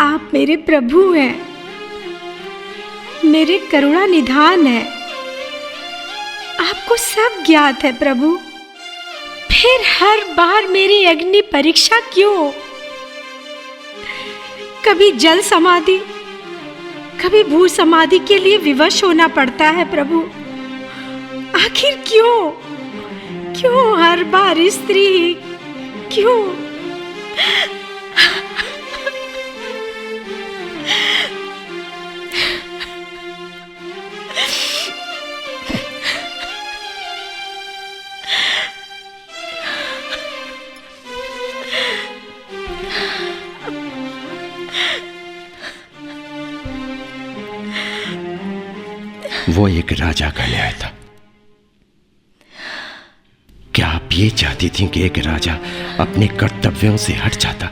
आप मेरे प्रभु हैं, मेरे करुणा निधान है, आपको सब ज्ञात है प्रभु। फिर हर बार मेरी अग्नि परीक्षा क्यों? कभी जल समाधि, कभी भू समाधि के लिए विवश होना पड़ता है प्रभु। आखिर क्यों? क्यों हर बार स्त्री? क्यों? वो एक राजा का न्याय था। क्या आप ये चाहती थीं कि एक राजा अपने कर्तव्यों से हट जाता?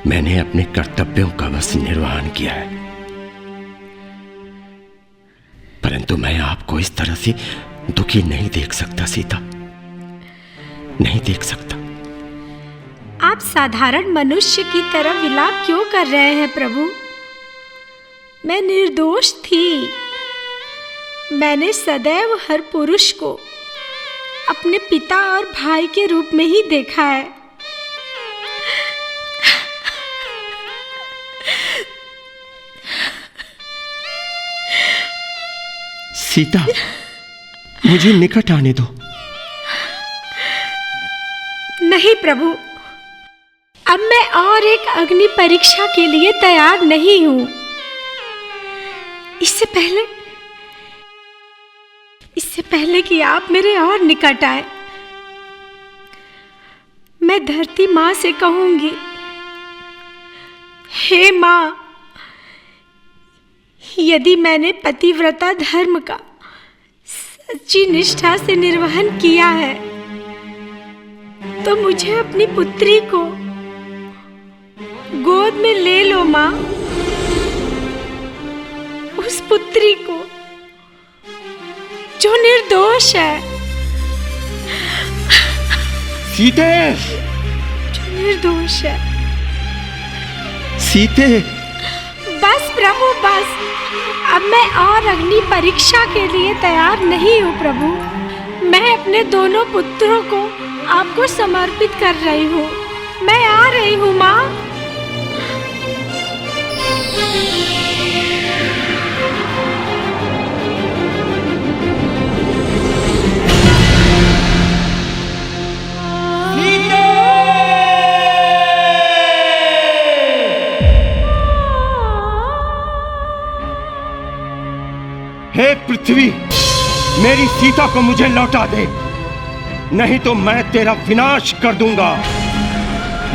मैंने अपने कर्तव्यों का बस निर्वहन किया है, परंतु मैं आपको इस तरह से दुखी नहीं देख सकता सीता, नहीं देख सकता। आप साधारण मनुष्य की तरह विलाप क्यों कर रहे हैं प्रभु? मैं निर्दोष थी। मैंने सदैव हर पुरुष को अपने पिता और भाई के रूप में ही देखा है। सीता, मुझे निकट आने दो। नहीं प्रभु, अब मैं और एक अग्नि परीक्षा के लिए तैयार नहीं हूं। इससे पहले कि आप मेरे और निकट आए, मैं धरती मां से कहूंगी, हे मां, यदि मैंने पतिव्रता धर्म का सच्ची निष्ठा से निर्वहन किया है, तो मुझे अपनी पुत्री को गोद में ले लो मां। उस पुत्री को जो निर्दोष है, सीते, जो निर्दोष है। सीते। बस प्रभु बस, अब मैं और अग्नि परीक्षा के लिए तैयार नहीं हूँ प्रभु। मैं अपने दोनों पुत्रों को आपको समर्पित कर रही हूँ। मैं आ रही हूँ माँ। हे पृथ्वी, मेरी सीता को मुझे लौटा दे, नहीं तो मैं तेरा विनाश कर दूंगा।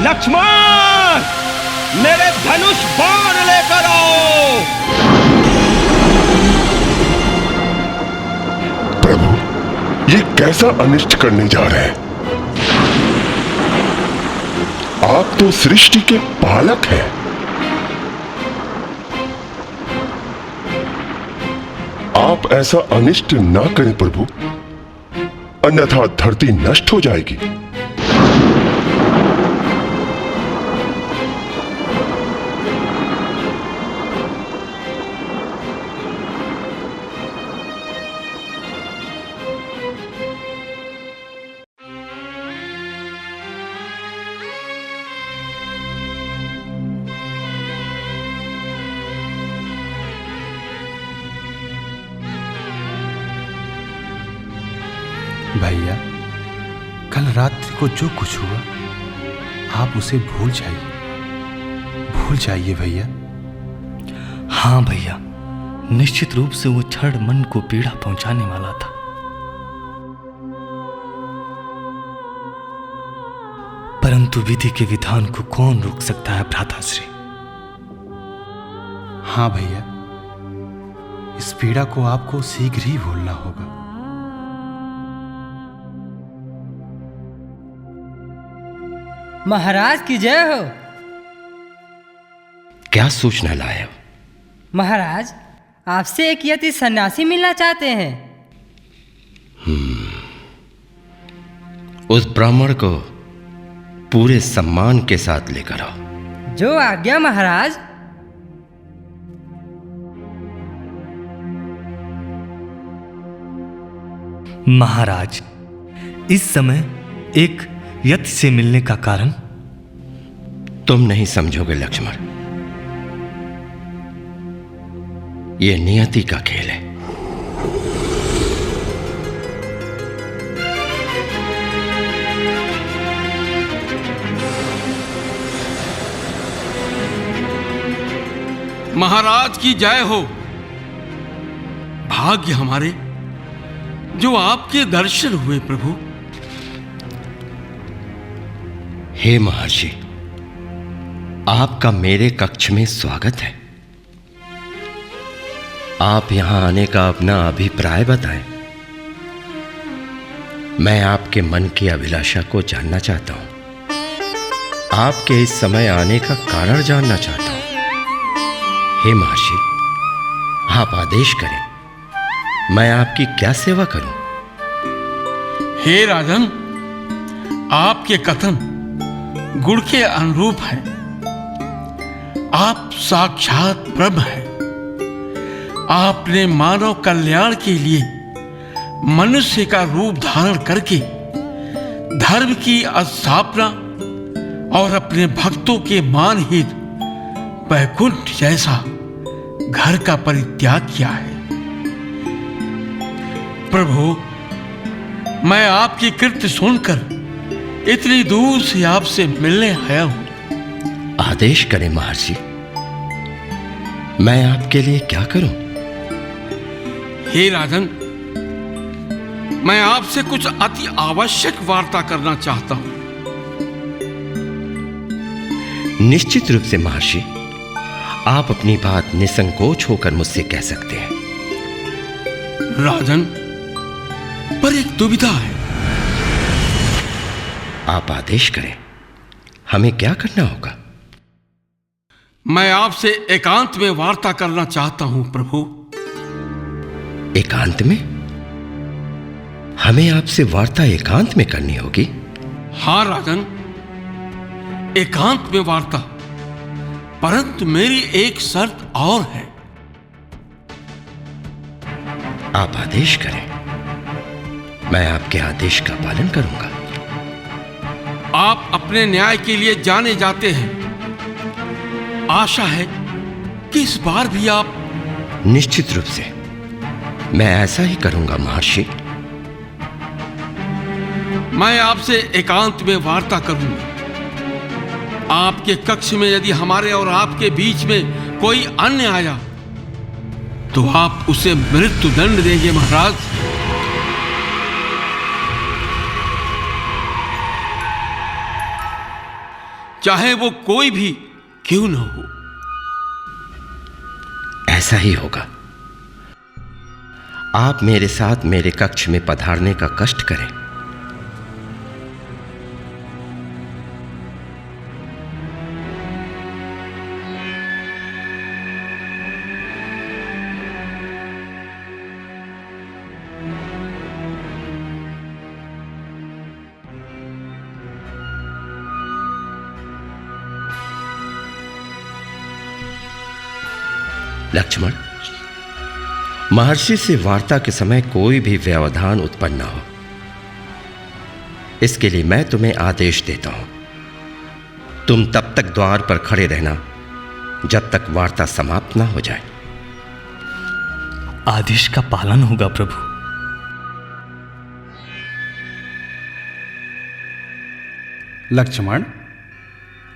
लक्ष्मण, मेरे धनुष बाण लेकर आओ। प्रभु, ये कैसा अनिष्ट करने जा रहे हैं? आप तो सृष्टि के पालक हैं। आप ऐसा अनिष्ट ना करें प्रभु, अन्यथा धरती नष्ट हो जाएगी। भैया, कल रात्रि को जो कुछ हुआ आप उसे भूल जाइए भैया। हाँ भैया, निश्चित रूप से वो क्षण मन को पीड़ा पहुंचाने वाला था। परंतु विधि के विधान को कौन रोक सकता है भ्राताश्री? हाँ भैया, इस पीड़ा को आपको शीघ्र ही भूलना होगा। महाराज की जय हो। क्या सूचना लाए हो? महाराज, आपसे एक यति सन्यासी मिलना चाहते हैं। उस ब्राह्मण को पूरे सम्मान के साथ लेकर आओ। जो आज्ञा महाराज। महाराज, इस समय एक यति से मिलने का कारण? तुम नहीं समझोगे लक्ष्मण, ये नियति का खेल है। महाराज की जय हो। भाग्य हमारे जो आपके दर्शन हुए प्रभु। हे महर्षि, आपका मेरे कक्ष में स्वागत है। आप यहां आने का अपना अभिप्राय बताएं। मैं आपके मन की अभिलाषा को जानना चाहता हूं। आपके इस समय आने का कारण जानना चाहता हूं। हे महर्षि, आप आदेश करें, मैं आपकी क्या सेवा करूं? हे राजन, आपके कथन गुण के अनुरूप हैं। आप साक्षात ब्रह्म हैं। आपने मानव कल्याण के लिए मनुष्य का रूप धारण करके धर्म की स्थापना और अपने भक्तों के मान हित वैकुंठ जैसा घर का परित्याग किया है। प्रभु, मैं आपकी कृत्य सुनकर इतनी दूर से आपसे मिलने आया हूं। आदेश करें महर्षि, मैं आपके लिए क्या करूं? हे राजन, मैं आपसे कुछ अति आवश्यक वार्ता करना चाहता हूं। निश्चित रूप से महर्षि, आप अपनी बात निसंकोच होकर मुझसे कह सकते हैं। राजन, पर एक दुविधा है। आप आदेश करें, हमें क्या करना होगा? मैं आपसे एकांत में वार्ता करना चाहता हूं प्रभु। एकांत में? हमें आपसे वार्ता एकांत में करनी होगी? हां राजन, एकांत में वार्ता, परंतु मेरी एक शर्त और है। आप आदेश करें, मैं आपके आदेश का पालन करूंगा। आप अपने न्याय के लिए जाने जाते हैं। आशा है कि इस बार भी आप। निश्चित रूप से मैं ऐसा ही करूंगा महर्षि। मैं आपसे एकांत में वार्ता करूंगा। आपके कक्ष में यदि हमारे और आपके बीच में कोई अन्य आया तो आप उसे मृत्यु दंड देंगे महाराज। चाहे वो कोई भी क्यों न हो। ऐसा ही होगा। आप मेरे साथ मेरे कक्ष में पधारने का कष्ट करें। लक्ष्मण, महर्षि से वार्ता के समय कोई भी व्यवधान उत्पन्न न हो, इसके लिए मैं तुम्हें आदेश देता हूं। तुम तब तक द्वार पर खड़े रहना जब तक वार्ता समाप्त ना हो जाए। आदेश का पालन होगा प्रभु। लक्ष्मण,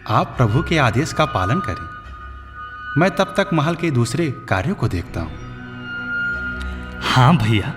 आप प्रभु के आदेश का पालन करें। मैं तब तक महल के दूसरे कार्यों को देखता हूं। हाँ भैया।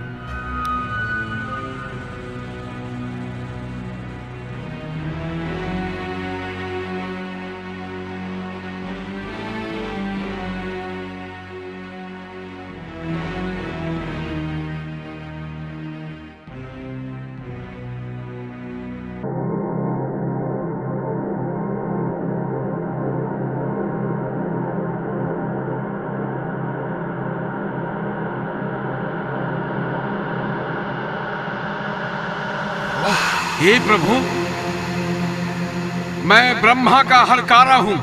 हे प्रभु, मैं ब्रह्मा का हरकारा हूं,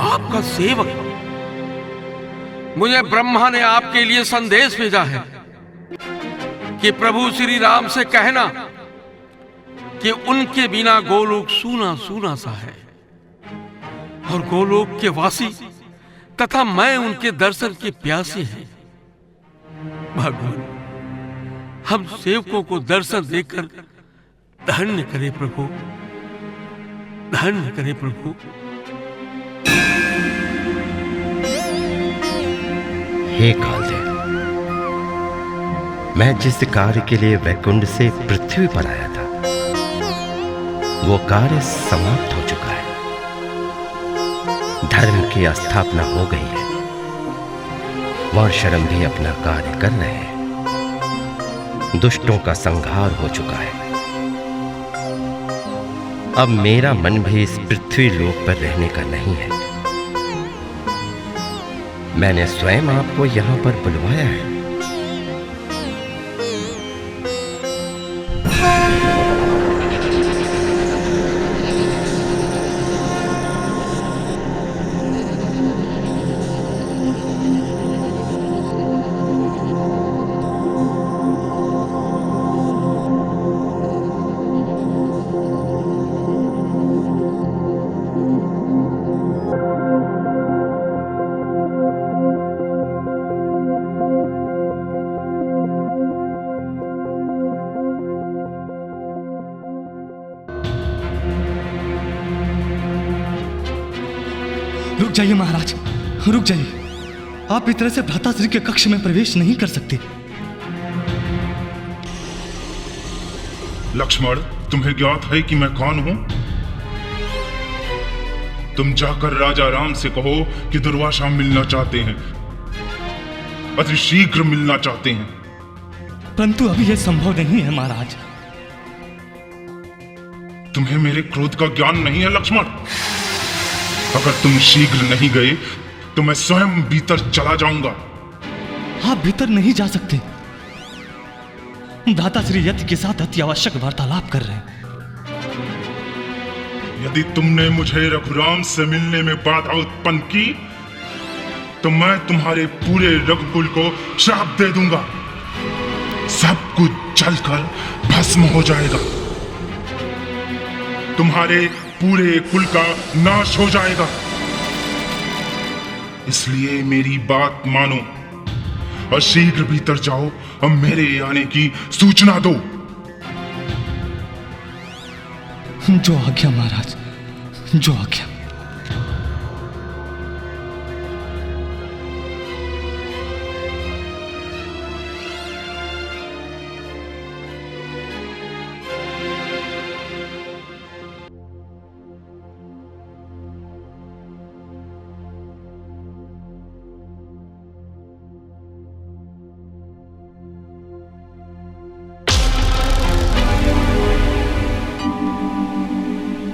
आपका सेवक। मुझे ब्रह्मा ने आपके लिए संदेश भेजा है कि प्रभु श्री राम से कहना कि उनके बिना गोलोक सूना सूना सा है, और गोलोक के वासी तथा मैं उनके दर्शन के प्यासे हैं। भगवान, हम सेवकों को दर्शन देकर धन्य करे प्रभु, धन्य करे प्रभु। हे कालदेव, मैं जिस कार्य के लिए वैकुंठ से पृथ्वी पर आया था, वो कार्य समाप्त हो चुका है। धर्म की स्थापना हो गई है, वर्षरम भी अपना कार्य कर रहे हैं। दुष्टों का संहार हो चुका है। अब मेरा मन भी इस पृथ्वी लोक पर रहने का नहीं है। मैंने स्वयं आपको यहां पर बुलवाया है। रुक जाइए महाराज, रुक जाइए। आप इस तरह से भ्राताश्री के कक्ष में प्रवेश नहीं कर सकते। लक्ष्मण, तुम्हें ज्ञात है कि मैं कौन हूं? तुम जाकर राजा राम से कहो कि दुर्वासा मिलना चाहते हैं, अति शीघ्र मिलना चाहते हैं। परंतु अभी यह संभव नहीं है महाराज। तुम्हें मेरे क्रोध का ज्ञान नहीं है लक्ष्मण? अगर तुम शीघ्र नहीं गए तो मैं स्वयं भीतर चला जाऊंगा। आप भीतर नहीं जा सकते। भ्राताश्री यति के साथ अति आवश्यक वार्तालाप कर रहे हैं। यदि तुमने मुझे रघुराम से मिलने में बाधा उत्पन्न की तो मैं तुम्हारे पूरे रघुकुल को श्राप दे दूंगा। सब कुछ जलकर भस्म हो जाएगा। तुम्हारे पूरे कुल का नाश हो जाएगा। इसलिए मेरी बात मानो और शीघ्र भीतर जाओ और मेरे आने की सूचना दो। जो आज्ञा महाराज, जो आज्ञा।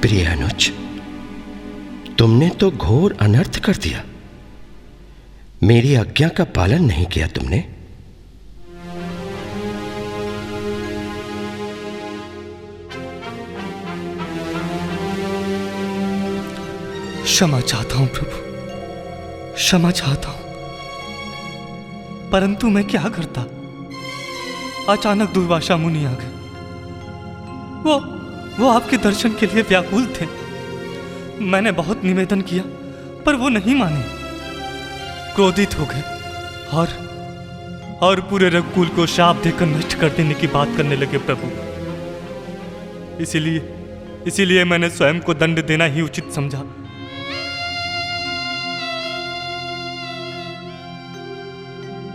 प्रिय अनुज, तुमने तो घोर अनर्थ कर दिया। मेरी आज्ञा का पालन नहीं किया तुमने। क्षमा चाहता हूं प्रभु, क्षमा चाहता हूं। परंतु मैं क्या करता, अचानक दुर्वासा मुनि आ गए। वो आपके दर्शन के लिए व्याकुल थे। मैंने बहुत निवेदन किया पर वो नहीं माने, क्रोधित हो गए और पूरे रघुकुल को शाप देकर नष्ट कर देने की बात करने लगे प्रभु। इसीलिए मैंने स्वयं को दंड देना ही उचित समझा।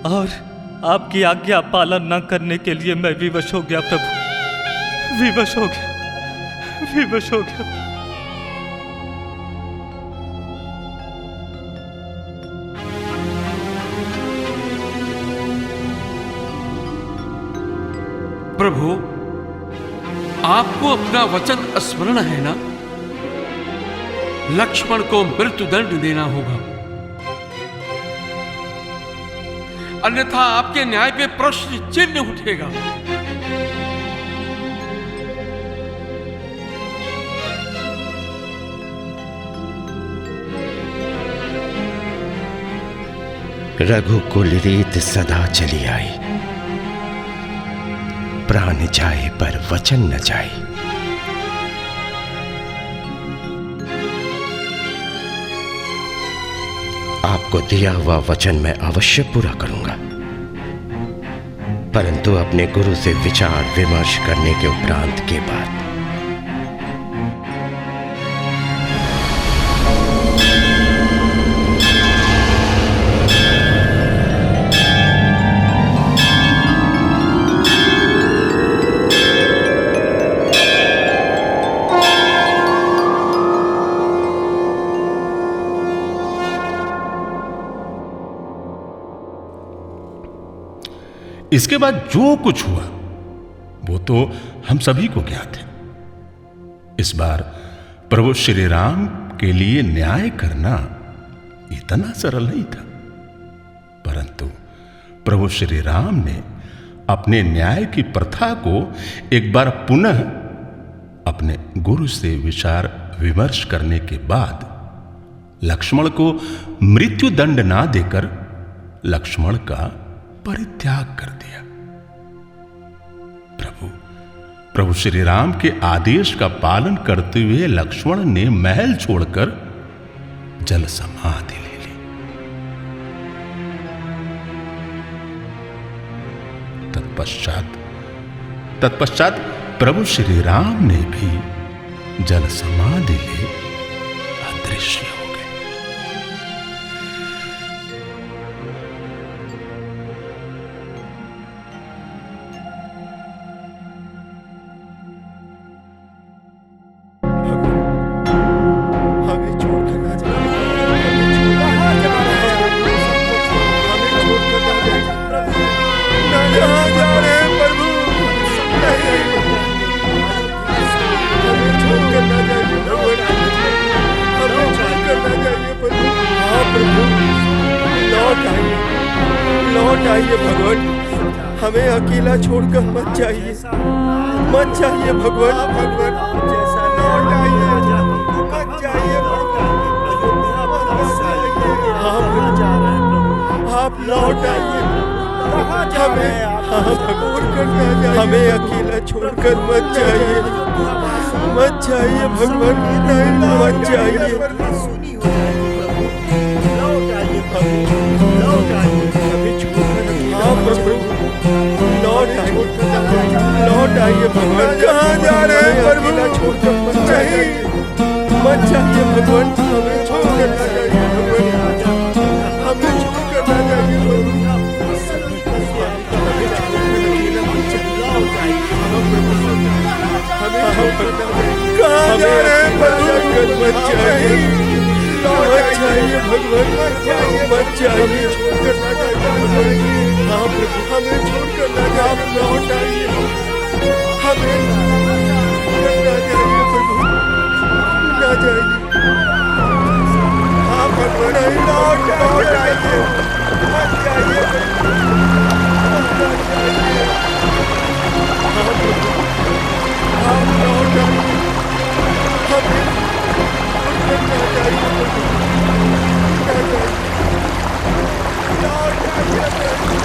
और आपकी आज्ञा पालन न करने के लिए मैं विवश हो गया प्रभु, विवश हो गया, विवश हो गया। प्रभु, आपको अपना वचन स्मरण है ना? लक्ष्मण को मृत्यु दंड देना होगा, अन्यथा आपके न्याय पे प्रश्न चिन्ह उठेगा। रघुकुल रीत सदा चली आई, प्राण जाए पर वचन न जाए। आपको दिया हुआ वचन मैं अवश्य पूरा करूंगा, परंतु अपने गुरु से विचार विमर्श करने के उपरांत के बाद। इसके बाद जो कुछ हुआ वो तो हम सभी को ज्ञात है। इस बार प्रभु श्री राम के लिए न्याय करना इतना सरल नहीं था, परंतु प्रभु श्री राम ने अपने न्याय की प्रथा को एक बार पुनः अपने गुरु से विचार विमर्श करने के बाद लक्ष्मण को मृत्यु दंड ना देकर लक्ष्मण का परित्याग कर दिया। प्रभु श्री राम के आदेश का पालन करते हुए लक्ष्मण ने महल छोड़कर जल समाधि ले ली। तत्पश्चात प्रभु श्री राम ने भी जल समाधि ले अदृश्य हो गए। हमें अकेला छोड़कर मत जाइए, मत जाइए भगवान। जैसा लौट आइए, मत जाइए आप लौट आइए। हमें अकेला छोड़कर मत जाइए, मत जाइए भगवान, मत जाइए। लौट आइए भगवान। कहाँ जा रहे हैं प्रभु? छोड़कर मत जाइए, मत जाइए भगवान। हमें छोड़कर ना जाइए भगवान, हमें छोड़कर ना जाइए प्रभु। कहाँ जा रहे हैं प्रभु? मत जाइए, मत जाइए भगवान, मत जाइए, छोड़कर ना जाइए। हाँ प्रभु, हमें छोड़कर ना जाइए, आप लौट आइए, हमें ना जाइए प्रभु, ना जाइए। हाँ भगवान, लौट आइए, मत जाइए प्रभु, मत जाइए। हाँ प्रभु, आप लौट आइए, हमें छोड़कर ना जाइए प्रभु, ना जाइए। लौट आइए प्रभु।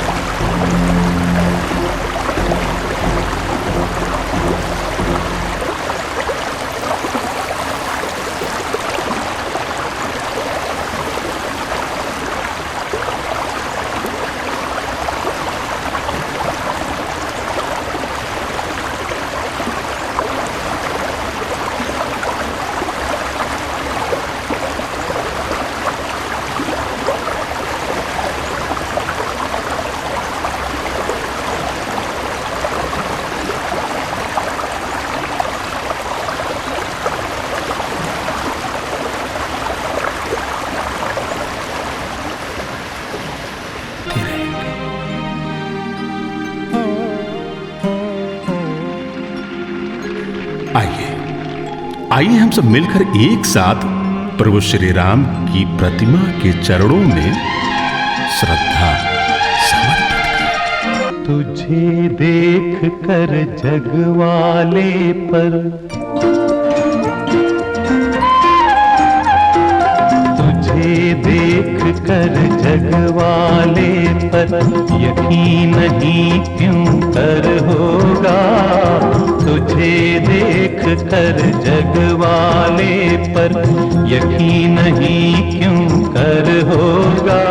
आइए हम सब मिलकर एक साथ प्रभु श्री राम की प्रतिमा के चरणों में श्रद्धा समर्पित करें। तुझे देख कर जगवाले पर, तुझे देख कर जगवाले पर यकीन नहीं क्यों कर होगा। तुझे देख कर जगवाले पर यकीन नहीं क्यों कर होगा।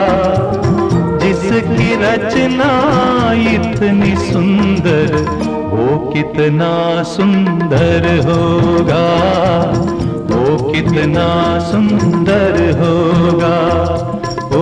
जिसकी रचना इतनी सुंदर, वो कितना सुंदर होगा, वो कितना सुंदर होगा। ओ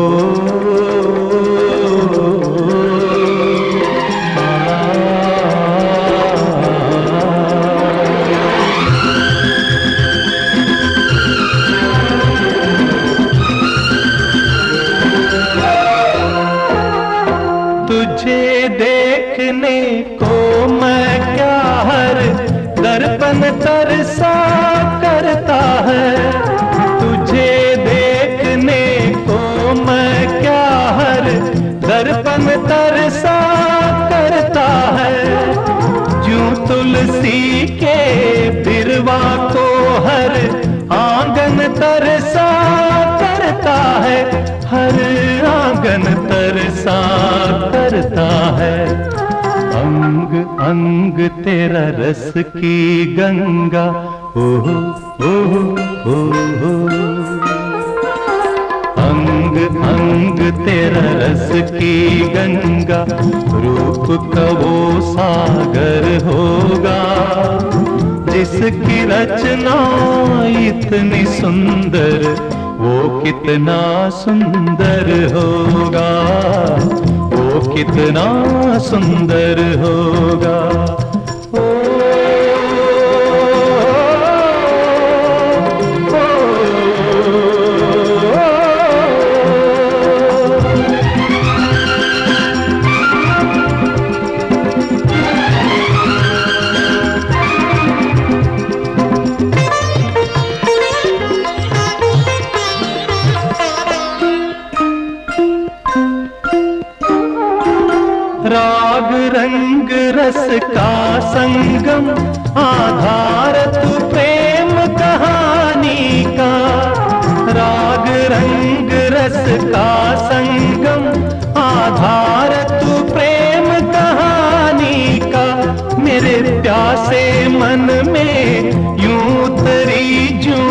तुझे देखने को मैं क्या हर दर्पण तरसा करता है। तुझे देखने को मैं क्या हर दर्पण तरसा करता है। जो तुलसी के बिरवा को हर आंगन तरसा करता है, हर आंगन तरसा करता है। अंग अंग तेरा रस की गंगा, ओहो ओहो ओहो। अंग अंग तेरा रस की गंगा, रूप का वो सागर होगा। जिसकी रचना इतनी सुंदर, वो कितना सुंदर होगा, वो कितना सुंदर होगा। राग रंग रस का संगम, आधार तू प्रेम कहानी का। राग रंग रस का संगम, आधार तू प्रेम कहानी का। मेरे प्यासे मन में यूं उतरी जूं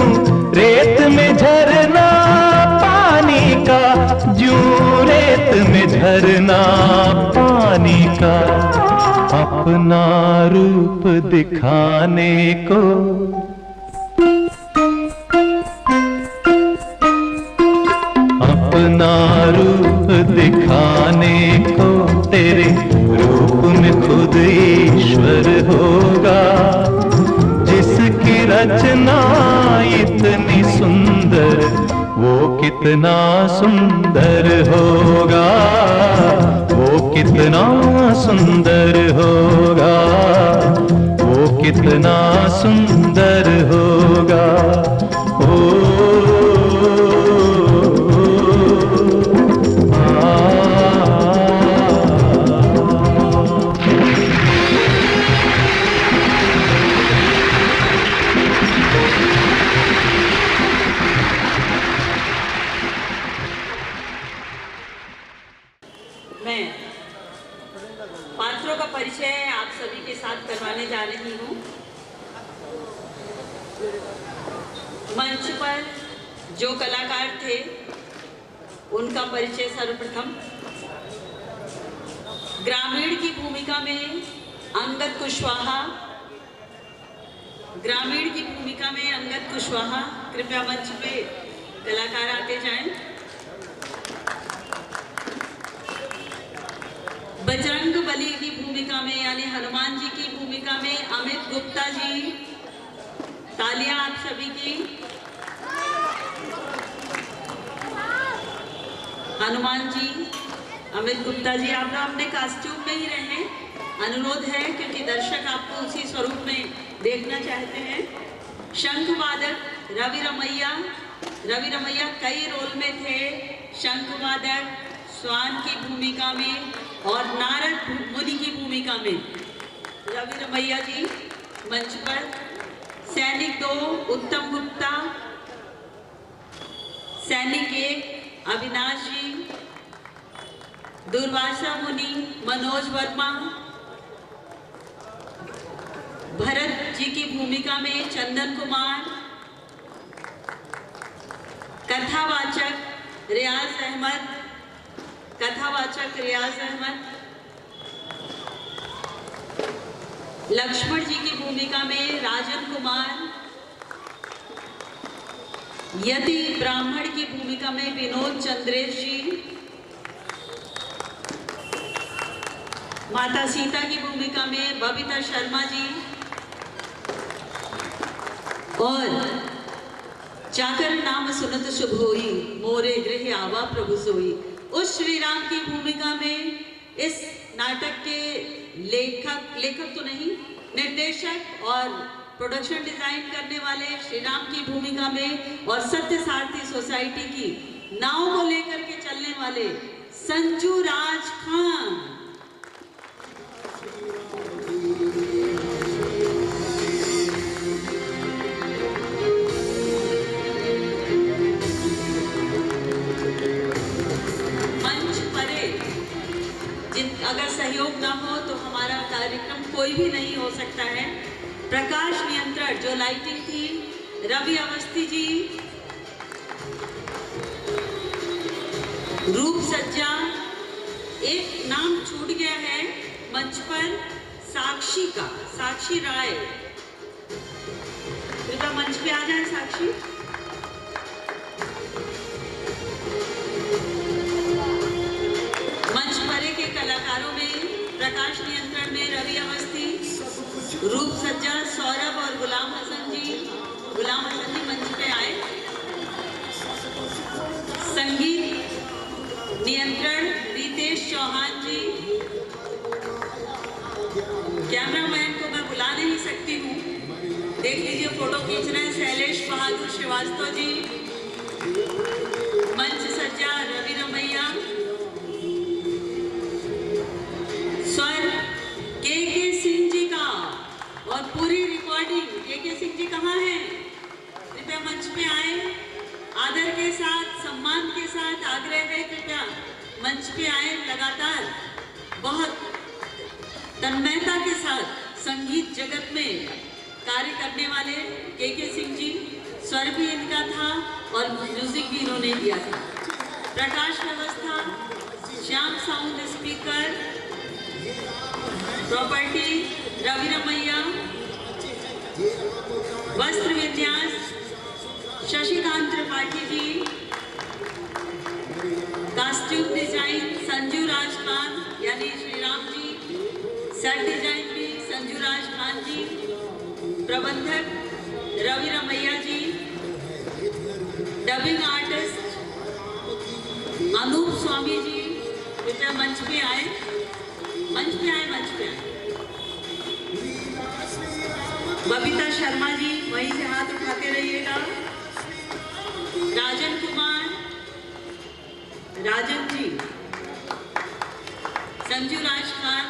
रेत में झरना पानी का, जूं रेत में झरना पानी का। अपना रूप दिखाने को, अपना रूप दिखाने को, तेरे रूप में खुद ईश्वर होगा। जिसकी रचना इतनी सुंदर, वो कितना सुंदर होगा, वो कितना सुंदर होगा, वो कितना सुंदर होगा। मैं पात्रों का परिचय आप सभी के साथ करवाने जा रही हूँ। मंच पर जो कलाकार थे उनका परिचय सर्वप्रथम। ग्रामीण की भूमिका में अंगद कुशवाहा, ग्रामीण की भूमिका में अंगद कुशवाहा, कृपया मंच पे कलाकार आते जाएं। बजरंग बली की भूमिका में यानी हनुमान जी की भूमिका में अमित गुप्ता जी, तालियां आप सभी की। हनुमान जी, अमित गुप्ता जी, आप लोग अपने कॉस्ट्यूम में ही रहें, अनुरोध है, क्योंकि दर्शक आपको उसी स्वरूप में देखना चाहते हैं। शंखवादक रवि रमैया। रवि रमैया कई रोल में थे, शंखवादक स्वान की भूमिका में और नारद मुनि की भूमिका में। रवि रमैया जी मंच पर। सैनिक 2 उत्तम गुप्ता, सैनिक 1 अविनाश जी, दुर्वासा मुनि मनोज वर्मा, भरत जी की भूमिका में चंदन कुमार, कथावाचक रियाज अहमद, कथावाचक रियाज अहमद, लक्ष्मण जी की भूमिका में राजन कुमार, यति ब्राह्मण की भूमिका में विनोद चंद्रेश जी, माता सीता की भूमिका में बबीता शर्मा जी और चाकर नाम सुनत शुभ होई मोरे गृह आवा प्रभु सोई। उस श्री राम की भूमिका में इस नाटक के लेखक तो नहीं, निर्देशक और प्रोडक्शन डिजाइन करने वाले श्री राम की भूमिका में और सत्य सारथी सोसाइटी की नाव को लेकर के चलने वाले संजू राज खान। अगर सहयोग ना हो तो हमारा कार्यक्रम कोई भी नहीं हो सकता है। प्रकाश नियंत्रण जो लाइटिंग थी रवि अवस्थी जी, रूप सज्जा, एक नाम छूट गया है मंच पर, साक्षी का, साक्षी राय, कृपया मंच पे आ जाए साक्षी। मंच परे के कलाकारों में प्रकाश नियंत्रण में रवि अवस्थी, रूप सज्जा सौरभ और गुलाम हसन जी। गुलाम हसन जी मंच पे आए। संगीत नियंत्रण रितेश चौहान जी। कैमरामैन को मैं बुला नहीं सकती हूँ, देख लीजिए फोटो खींच रहे हैं शैलेश बहादुर श्रीवास्तव जी। मंच सज्जा रवि रमैया। स्वर के सिंह जी का और पूरी रिकॉर्डिंग के सिंह जी कहाँ हैं? कृपया मंच पे आए। आदर के साथ, सम्मान के साथ आग्रह है, कृपया मंच पे आए। लगातार बहुत तन्मयता के साथ संगीत जगत में कार्य करने वाले के सिंह जी, स्वर भी इनका था और म्यूजिक भी इन्होंने दिया था। प्रकाश व्यवस्था, Shyam sound speaker, property Ravi Ramaiya, वस्त्र विन्यास शशिकांत त्रिपाठी जी, कास्ट्यूम डिजाइन संजू राज खान यानी श्री राम जी, सेट डिजाइन भी संजू राज खान जी, प्रबंधक रवि रमैया जी, डबिंग आर्टिस्ट अनूप स्वामी जी। कृपया मंच पे आए, मंच पे आए, मंच पे आए। बबीता शर्मा जी वहीं से हाथ उठाते रहिएगा। राजन कुमार, राजन जी, संजू राज खान,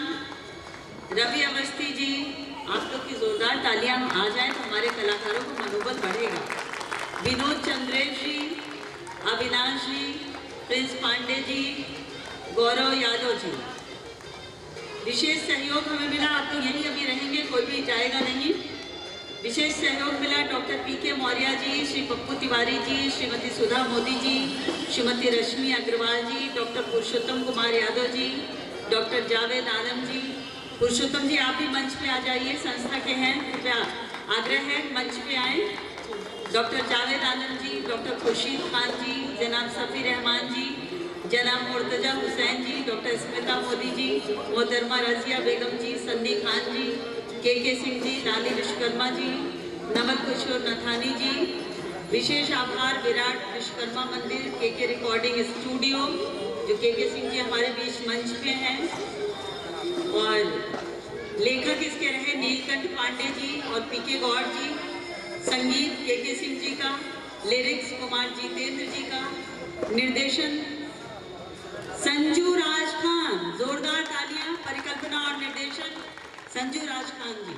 रवि अवस्थी जी। आप लोग की जोरदार तालियां आ जाए तो हमारे कलाकारों को मनोबल बढ़ेगा। विनोद चंद्रेश जी, अविनाश जी, प्रिंस पांडे जी, गौरव यादव जी। विशेष सहयोग हमें मिला, आप तो यहीं अभी रहेंगे, कोई भी जाएगा नहीं। विशेष सहयोग मिला डॉक्टर पीके मौर्य जी, श्री पप्पू तिवारी जी, श्रीमती सुधा मोदी जी, श्रीमती रश्मि अग्रवाल जी, डॉक्टर पुरुषोत्तम कुमार यादव जी, डॉक्टर जावेद आलम जी। पुरुषोत्तम जी आप भी मंच पे आ जाइए, संस्था के हैं, कृपया आग्रह है मंच पे आए। डॉक्टर जावेद आलम जी, डॉक्टर खुर्शीद खान जी, जनाब सफ़ी रहमान जी, जनाब मुर्तजा हुसैन जी, डॉक्टर स्मिता मोदी जी, मोहतरमा रजिया बेगम जी, सन्नी खान जी, के सिंह जी, लाली विश्वकर्मा जी, नमन किशोर नथानी जी। विशेष आभार विराट विश्वकर्मा मंदिर के रिकॉर्डिंग स्टूडियो, जो के सिंह जी हमारे बीच मंच पे हैं। और लेखक इसके रहे नीलकंठ पांडे जी और पीके गौड़ जी। संगीत के सिंह जी का, लिरिक्स कुमार जितेंद्र जी का, निर्देशन संजू राज खान, जोरदार तालियां। परिकल्पना और निर्देशन संजू राज खान जी।